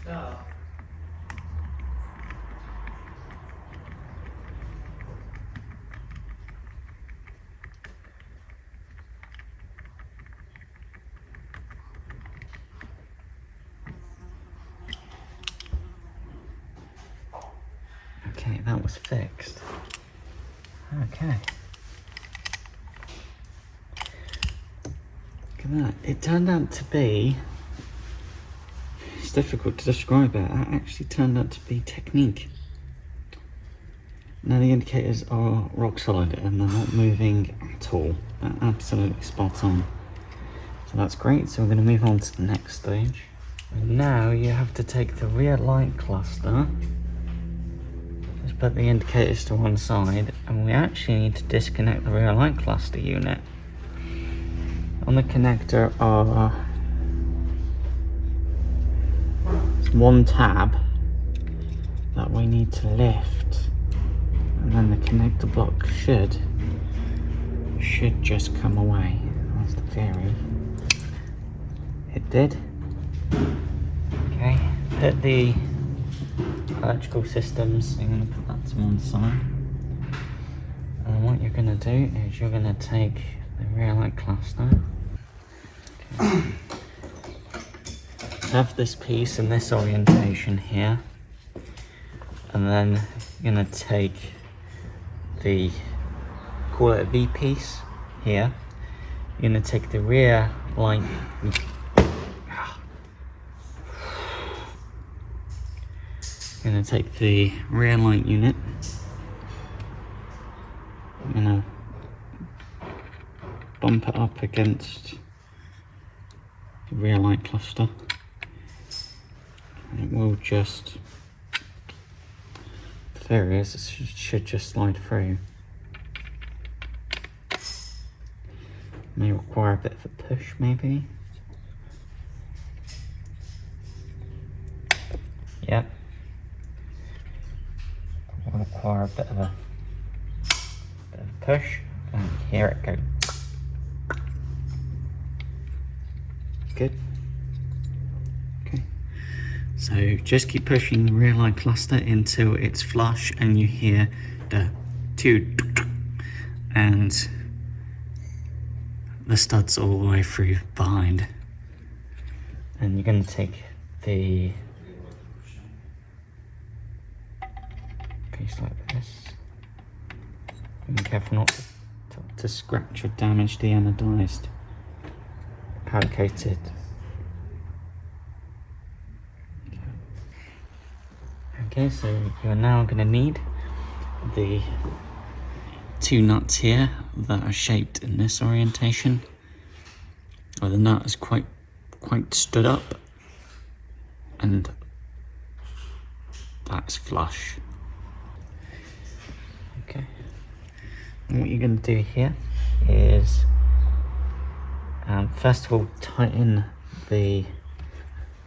No. Okay, that was fixed. Okay. Look at that. It turned out to be, it's difficult to describe it, that actually turned out to be technique. Now the indicators are rock solid and they're not moving at all. They're absolutely spot on. So that's great, so we're going to move on to the next stage. And now you have to take the rear light cluster. Just put the indicators to one side, and we actually need to disconnect the rear light cluster unit. On the connector are one tab that we need to lift, and then the connector block should just come away. That's the theory. It did. Okay, put the electrical systems, I'm going to put that to one side. And what you're going to do is you're going to take the rear light cluster. Okay. Have this piece in this orientation here. And then you're going to take the, call it a V piece here. You're going to take the rear light. I'm going to take the rear light unit. I'm going to bump it up against the rear light cluster. And it will just, the theory is it should just slide through. May require a bit of a push maybe. Yep. Will require a bit of a push, and here it goes. Good. Okay. So just keep pushing the rear light cluster until it's flush and you hear the toot, and the studs all the way through behind. And you're going to take the piece like this. Be careful not to scratch or damage the anodized powder coated. Okay, so you're now going to need the two nuts here that are shaped in this orientation. Well, the nut is quite stood up, and that's flush. And what you're going to do here is first of all tighten the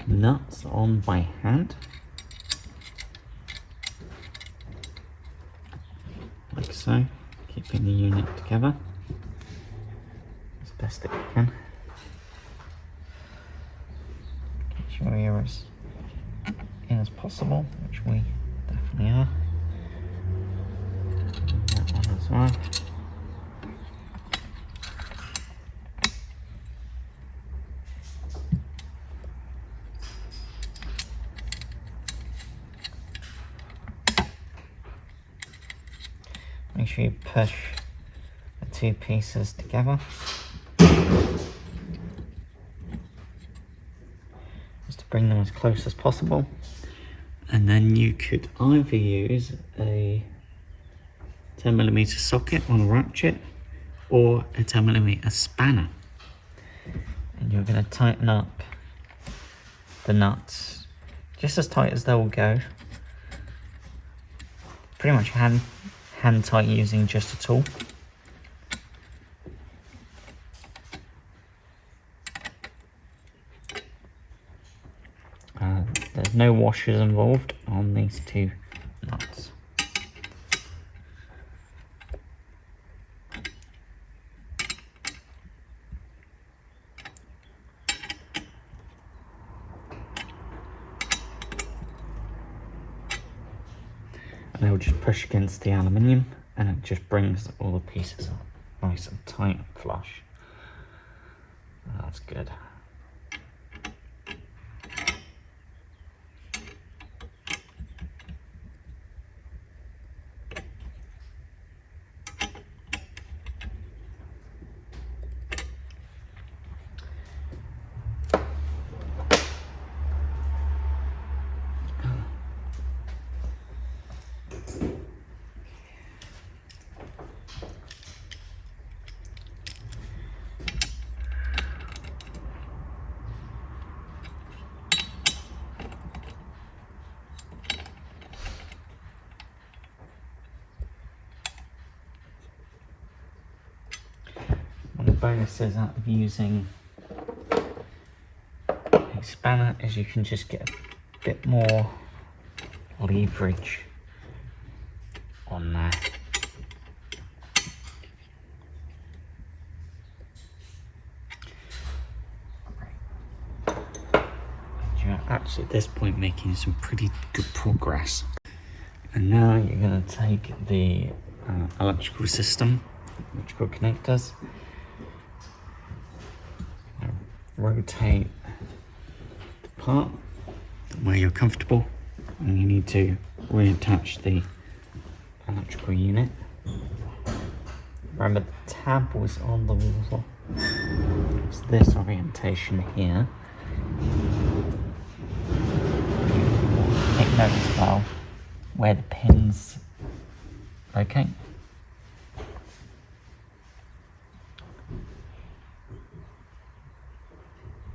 nuts on by hand, like so, keeping the unit together as best that you can. Get sure you're as in as possible, which we definitely are. That one as well. Make sure you push the two pieces together. Just to bring them as close as possible. And then you could either use a 10mm socket on a ratchet or a 10mm spanner. And you're going to tighten up the nuts just as tight as they will go. Pretty much hand tight using just a tool. There's no washers involved on these two nuts. And they'll just push against the aluminium and it just brings all the pieces up nice and tight and flush. That's good. One of the bonuses out of using a spanner is you can just get a bit more leverage on there. You're actually at this point making some pretty good progress. And now you're going to take the electrical system, electrical connectors, rotate the part where you're comfortable, and you need to reattach the electrical unit. Remember, the tab was on the wall. It's this orientation here. Take note as well where the pins locate.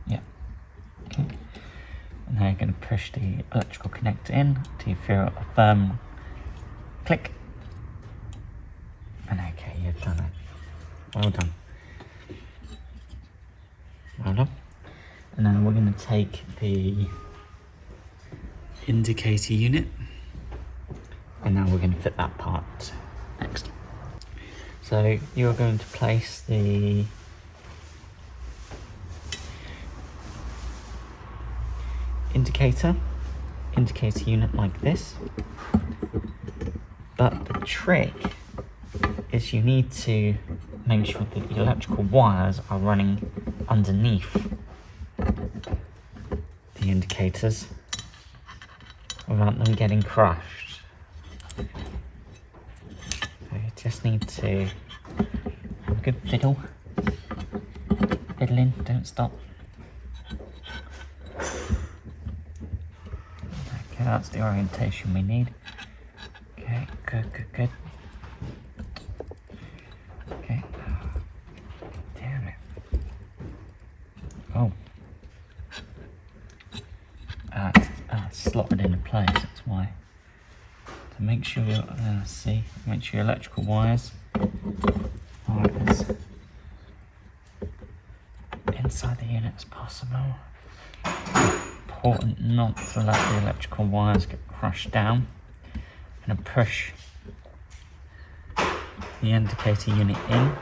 Yeah. Okay. And now you're going to push the electrical connector in till you feel a firm click. And okay, you've done it. Well done. Well done. And now we're going to take the indicator unit, and now we're going to fit that part next. So you're going to place the indicator unit like this, but the trick is you need to make sure that the electrical wires are running underneath the indicators without them getting crushed. So you just need to have a good fiddle. Fiddling, don't stop. Okay, that's the orientation we need. Okay, good. Okay. Damn it. Oh. Slotted into place, that's why. So make sure you're, make sure your electrical wires Alright, as inside the unit as possible. Important not to let the electrical wires get crushed down. I'm going to push the indicator unit in,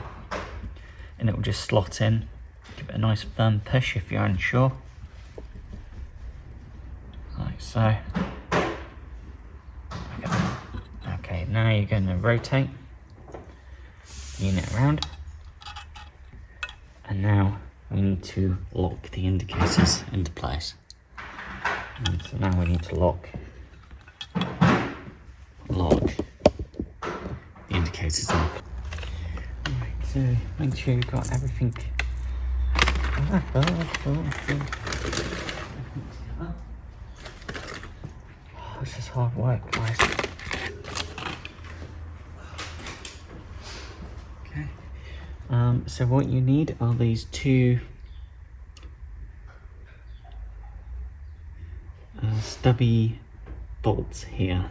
and it will just slot in. Give it a nice firm push if you're unsure. Like so. Okay, now you're going to rotate the unit around, and now we need to lock the indicators into place. And so now we need to lock the indicators in. Alright, so make sure you've got everything. Oh, this is hard work, guys. Okay. So what you need are these two stubby bolts here.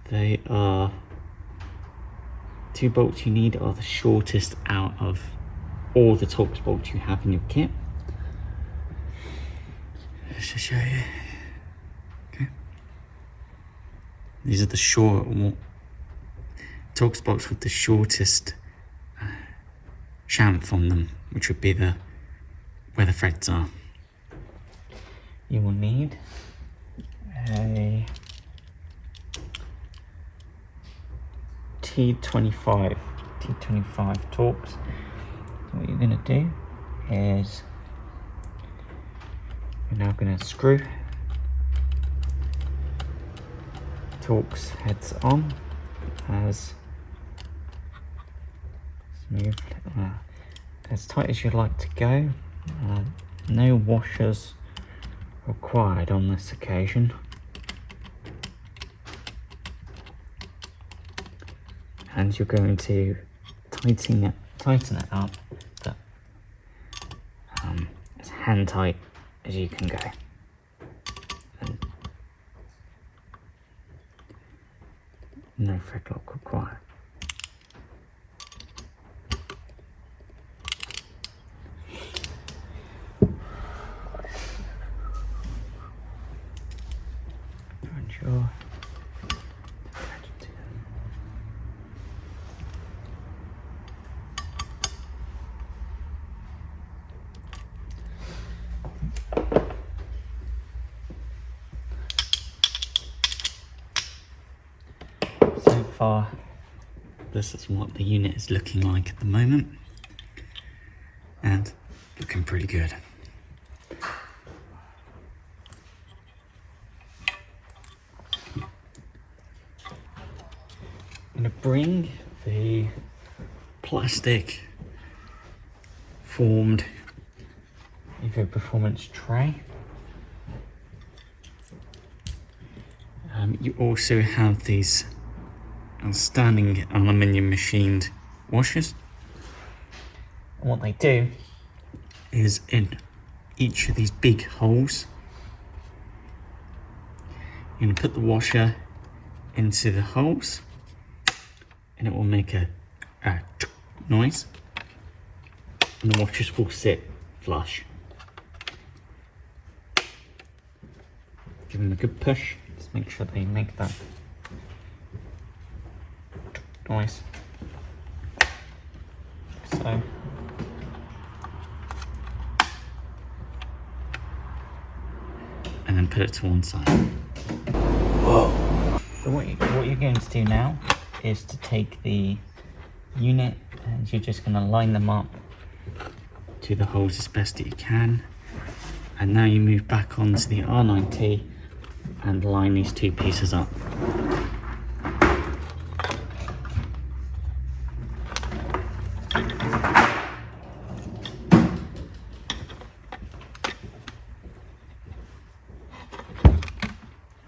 They are two bolts you need are the shortest out of all the Torx bolts you have in your kit. Just to show you. Okay. These are the short Torx bolts with the shortest chamfer on them, which would be where the threads are. You will need a T25 Torx. So what you're going to do is you're now going to screw Torx heads on as smooth, as tight as you'd like to go. No washers required on this occasion. And you're going to tighten it up, but as hand tight as you can go. And no thread lock required. Unsure. So far, this is what the unit is looking like at the moment, and looking pretty good. I'm going to bring the plastic formed EvoTech Performance tray. You also have these outstanding aluminium machined washers. And what they do is in each of these big holes, you're going to put the washer into the holes, and it will make a noise, and the washers will sit flush. Give them a good push, just make sure they make that noise. So and then put it to one side. Whoa. So what you're going to do now is to take the unit, and you're just going to line them up to the holes as best that you can. And now you move back onto the R9T and line these two pieces up.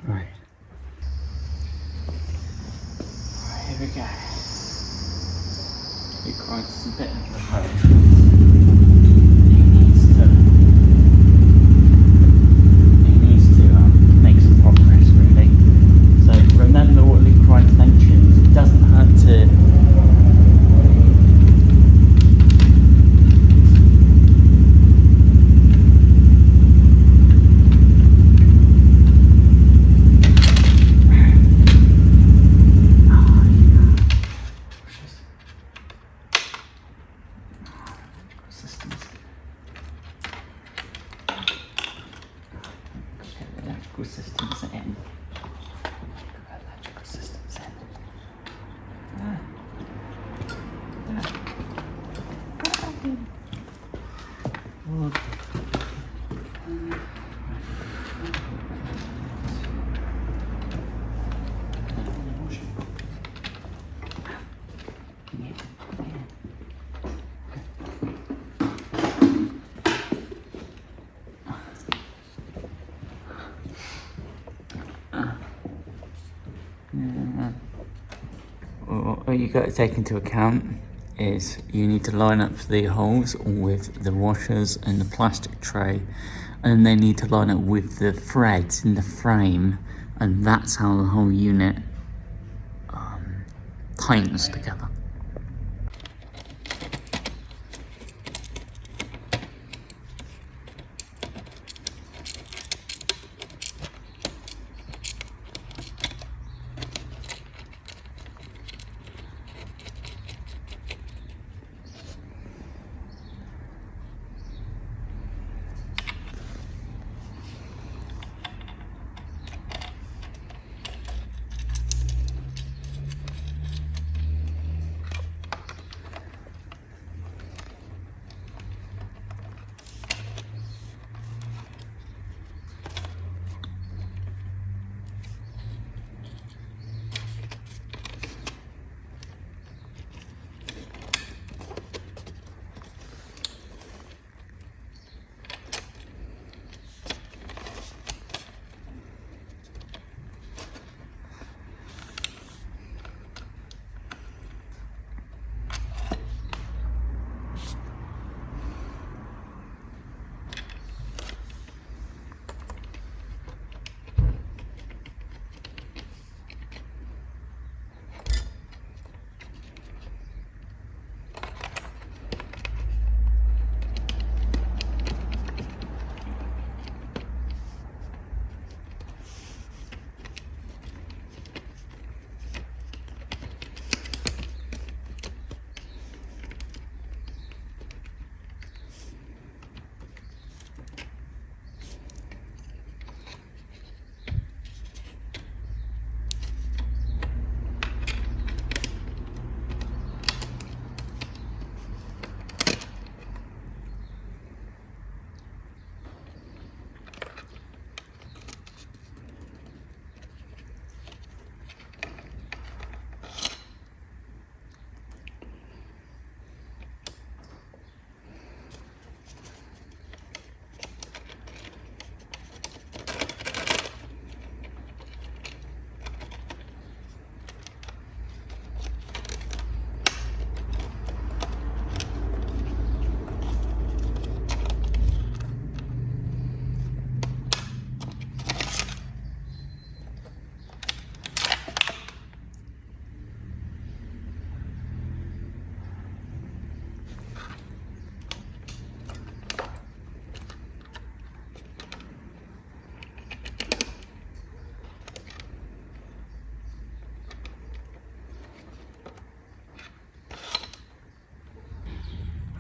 Right. Here we go. It creates a bit of the hose. He needs to make some progress, really. So remember what Luke Wright mentioned. It doesn't hurt to electrical systems in. Electrical systems in. What you got to take into account is you need to line up the holes with the washers and the plastic tray, and they need to line up with the threads in the frame, and that's how the whole unit tightens together.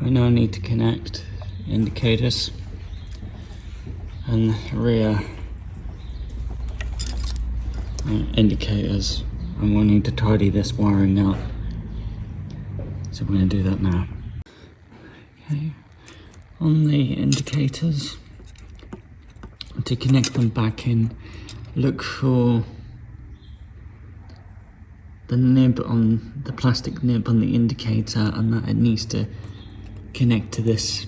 I now need to connect indicators and rear indicators. I'm wanting to tidy this wiring up, so we're going to do that now. Okay, on the indicators, to connect them back in, look for the nib on the plastic nib on the indicator, and that it needs to connect to this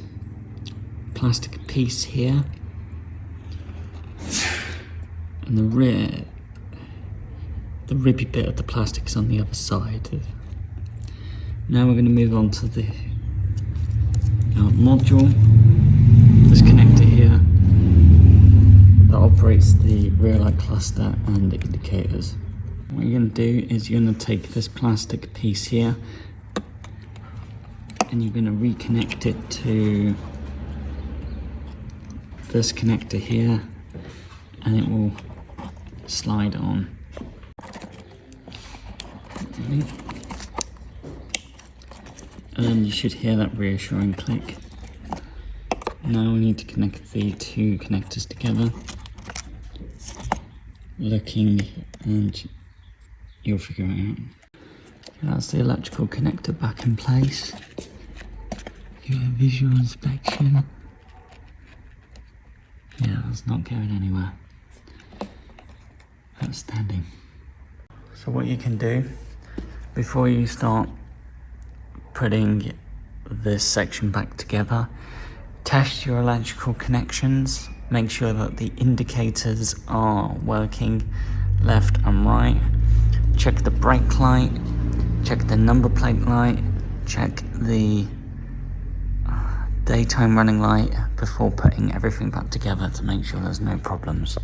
plastic piece here, and the rear, the ribby bit of the plastic is on the other side. Now we're going to move on to the module, this connector here that operates the rear light cluster and the indicators. What you're going to do is you're going to take this plastic piece here and you're going to reconnect it to this connector here, and it will slide on. And then you should hear that reassuring click. Now we need to connect the two connectors together. looking and you'll figure it out. That's the electrical connector back in place. Give it a visual inspection. Yeah, that's not going anywhere. Outstanding. So what you can do before you start putting this section back together, test your electrical connections, make sure that the indicators are working left and right, check the brake light, check the number plate light, check the daytime running light before putting everything back together to make sure there's no problems.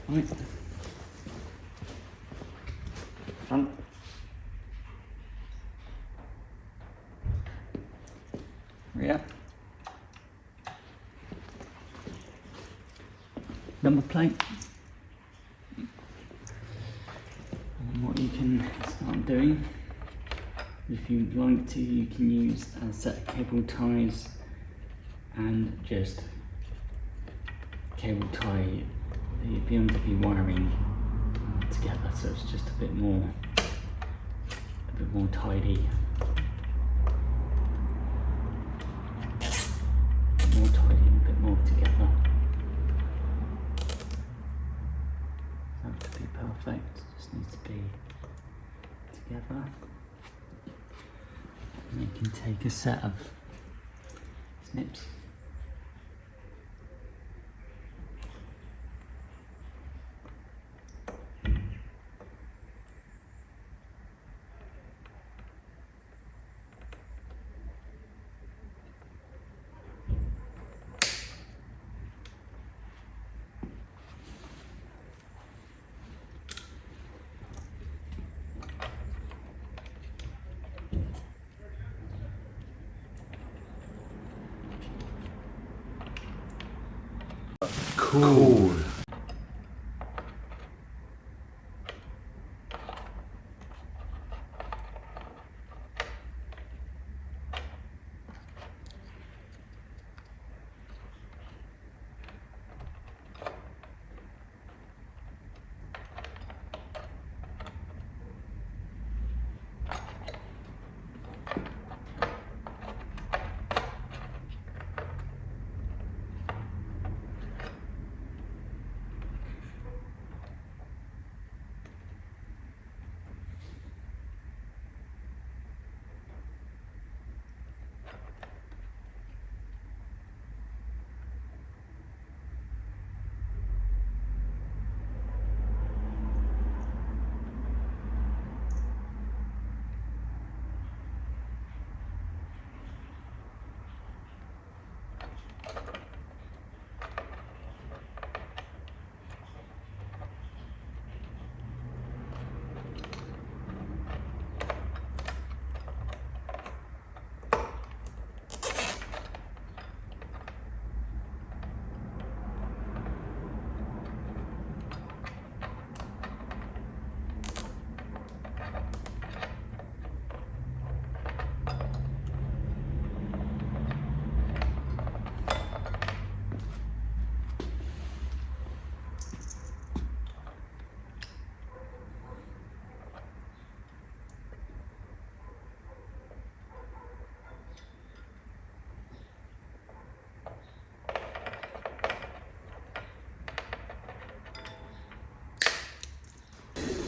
Right. Front. Rear. Number plate. And what you can start doing, if you'd like to, you can use a set of cable ties and just cable tie the BMW wiring together, so it's just a bit more tidy. More tidy and a bit more together. Doesn't have to be perfect, it just needs to be together. And you can take a set of snips. Cool.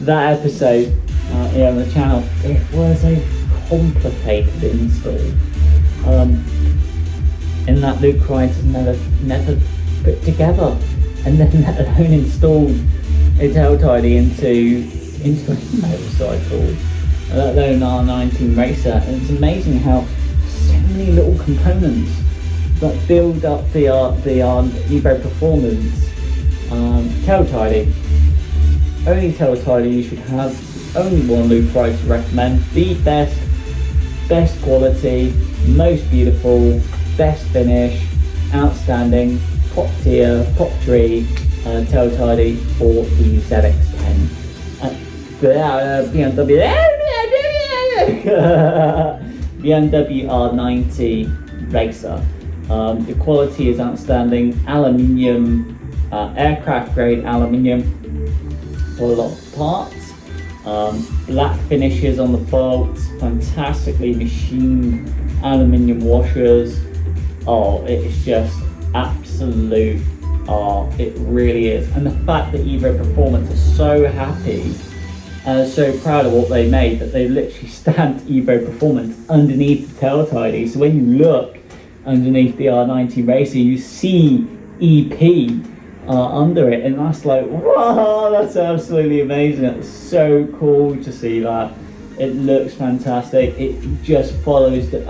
That episode here on the channel, it was a complicated install. In that Luke Wright has never put together and then let alone installed a tail tidy into a motorcycle, let alone R NineT Racer. And it's amazing how so many little components that build up the Evo Performance tail tidy. Only tail tidy you should have only one Luke Price to recommend. The best quality, most beautiful, best finish, outstanding, top tier, top tree, tail tidy for the ZX10. BMW R NineT Racer. The quality is outstanding. Aluminium, aircraft grade aluminium for a lot of parts. Black finishes on the bolts, fantastically machined aluminium washers. Oh, it's just absolute art. It really is. And the fact that Evo Performance is so happy and so proud of what they made that they literally stamped Evo Performance underneath the tail tidy. So when you look underneath the R NineT Racer, you see EP under it, and that's like, wow, that's absolutely amazing. It's so cool to see that. It looks fantastic. It just follows the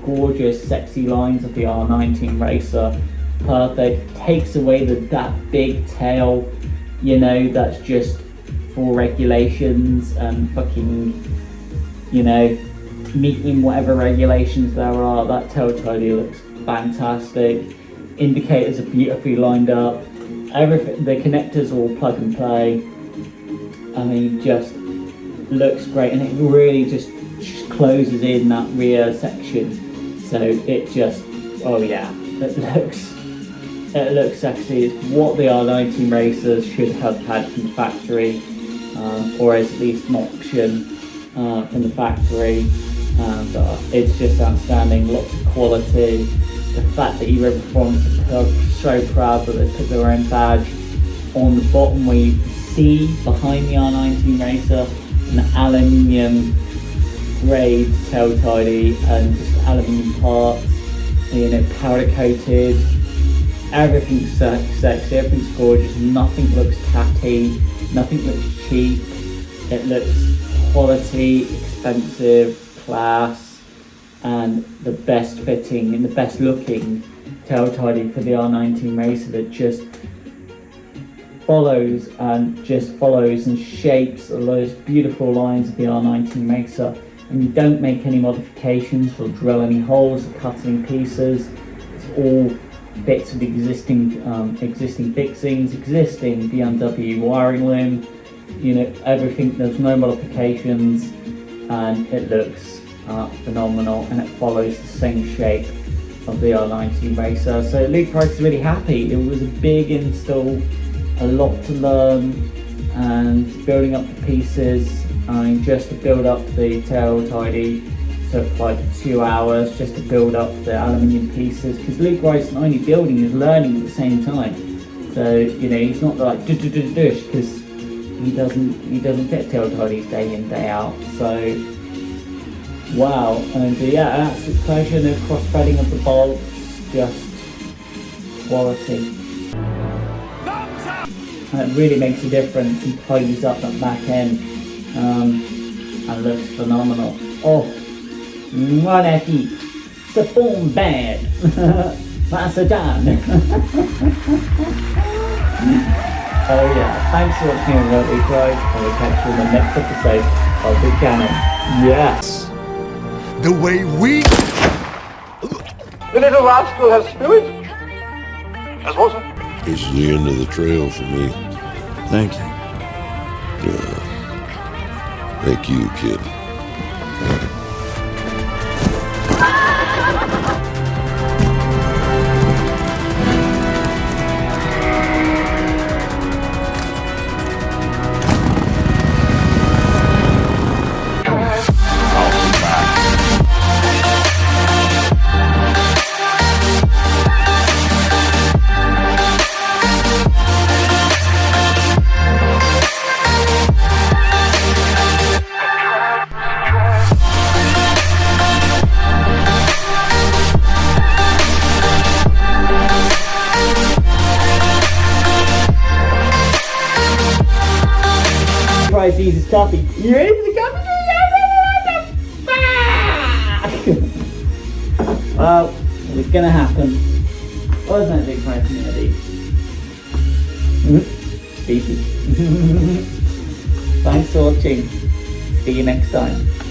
gorgeous, sexy lines of the R NineT Racer. Perfect. Takes away that big tail, you know, that's just for regulations and fucking, you know, meeting whatever regulations there are. That tail tidy looks fantastic. Indicators are beautifully lined up. Everything, the connectors are all plug and play. I mean, just looks great, and it really just closes in that rear section. So it just, oh yeah, it looks sexy. It's what the R NineT Racers should have had from the factory, or at least an option from the factory. It's just outstanding, lots of quality. The fact that Evo Performance are so proud that they put their own badge on the bottom where you can see behind the R NineT Racer an aluminium grade tail tidy and just aluminium parts, you know, powder coated. Everything's sexy, everything's gorgeous, nothing looks tatty, nothing looks cheap. It looks quality, expensive, class, and the best fitting and the best looking tail tidy for the R NineT Racer that just follows and shapes all those beautiful lines of the R NineT Racer, and you don't make any modifications or drill any holes or cut any pieces. It's all bits of existing fixings, existing BMW wiring loom, you know, everything. There's no modifications, and it looks phenomenal, and it follows the same shape of the R NineT Racer. So Luke Price is really happy. It was a big install, a lot to learn, and building up the pieces. I mean, just to build up the tail tidy took like 2 hours just to build up the aluminium pieces, because Luke Price not only building, he's learning at the same time. So, you know, he's not like dush, because he doesn't fit tail tidies day in, day out. So wow, and yeah, an absolute pleasure. The cross-threading of the bolts, just quality. And it really makes a difference and tidies up that back end, and looks phenomenal. Oh, Monarchy, c'est bon bad, Macedoine. Oh yeah, thanks for watching EvoTech guys, and we'll catch you in the next episode of the channel. Yes! The way we... The little rascal has spirit. As water. This is the end of the trail for me. Thank you. Yeah. Thank you, kid. Price uses coffee. You ready for the coffee? Well, it's gonna happen. What is that big price gonna be? Species. Thanks for watching. See you next time.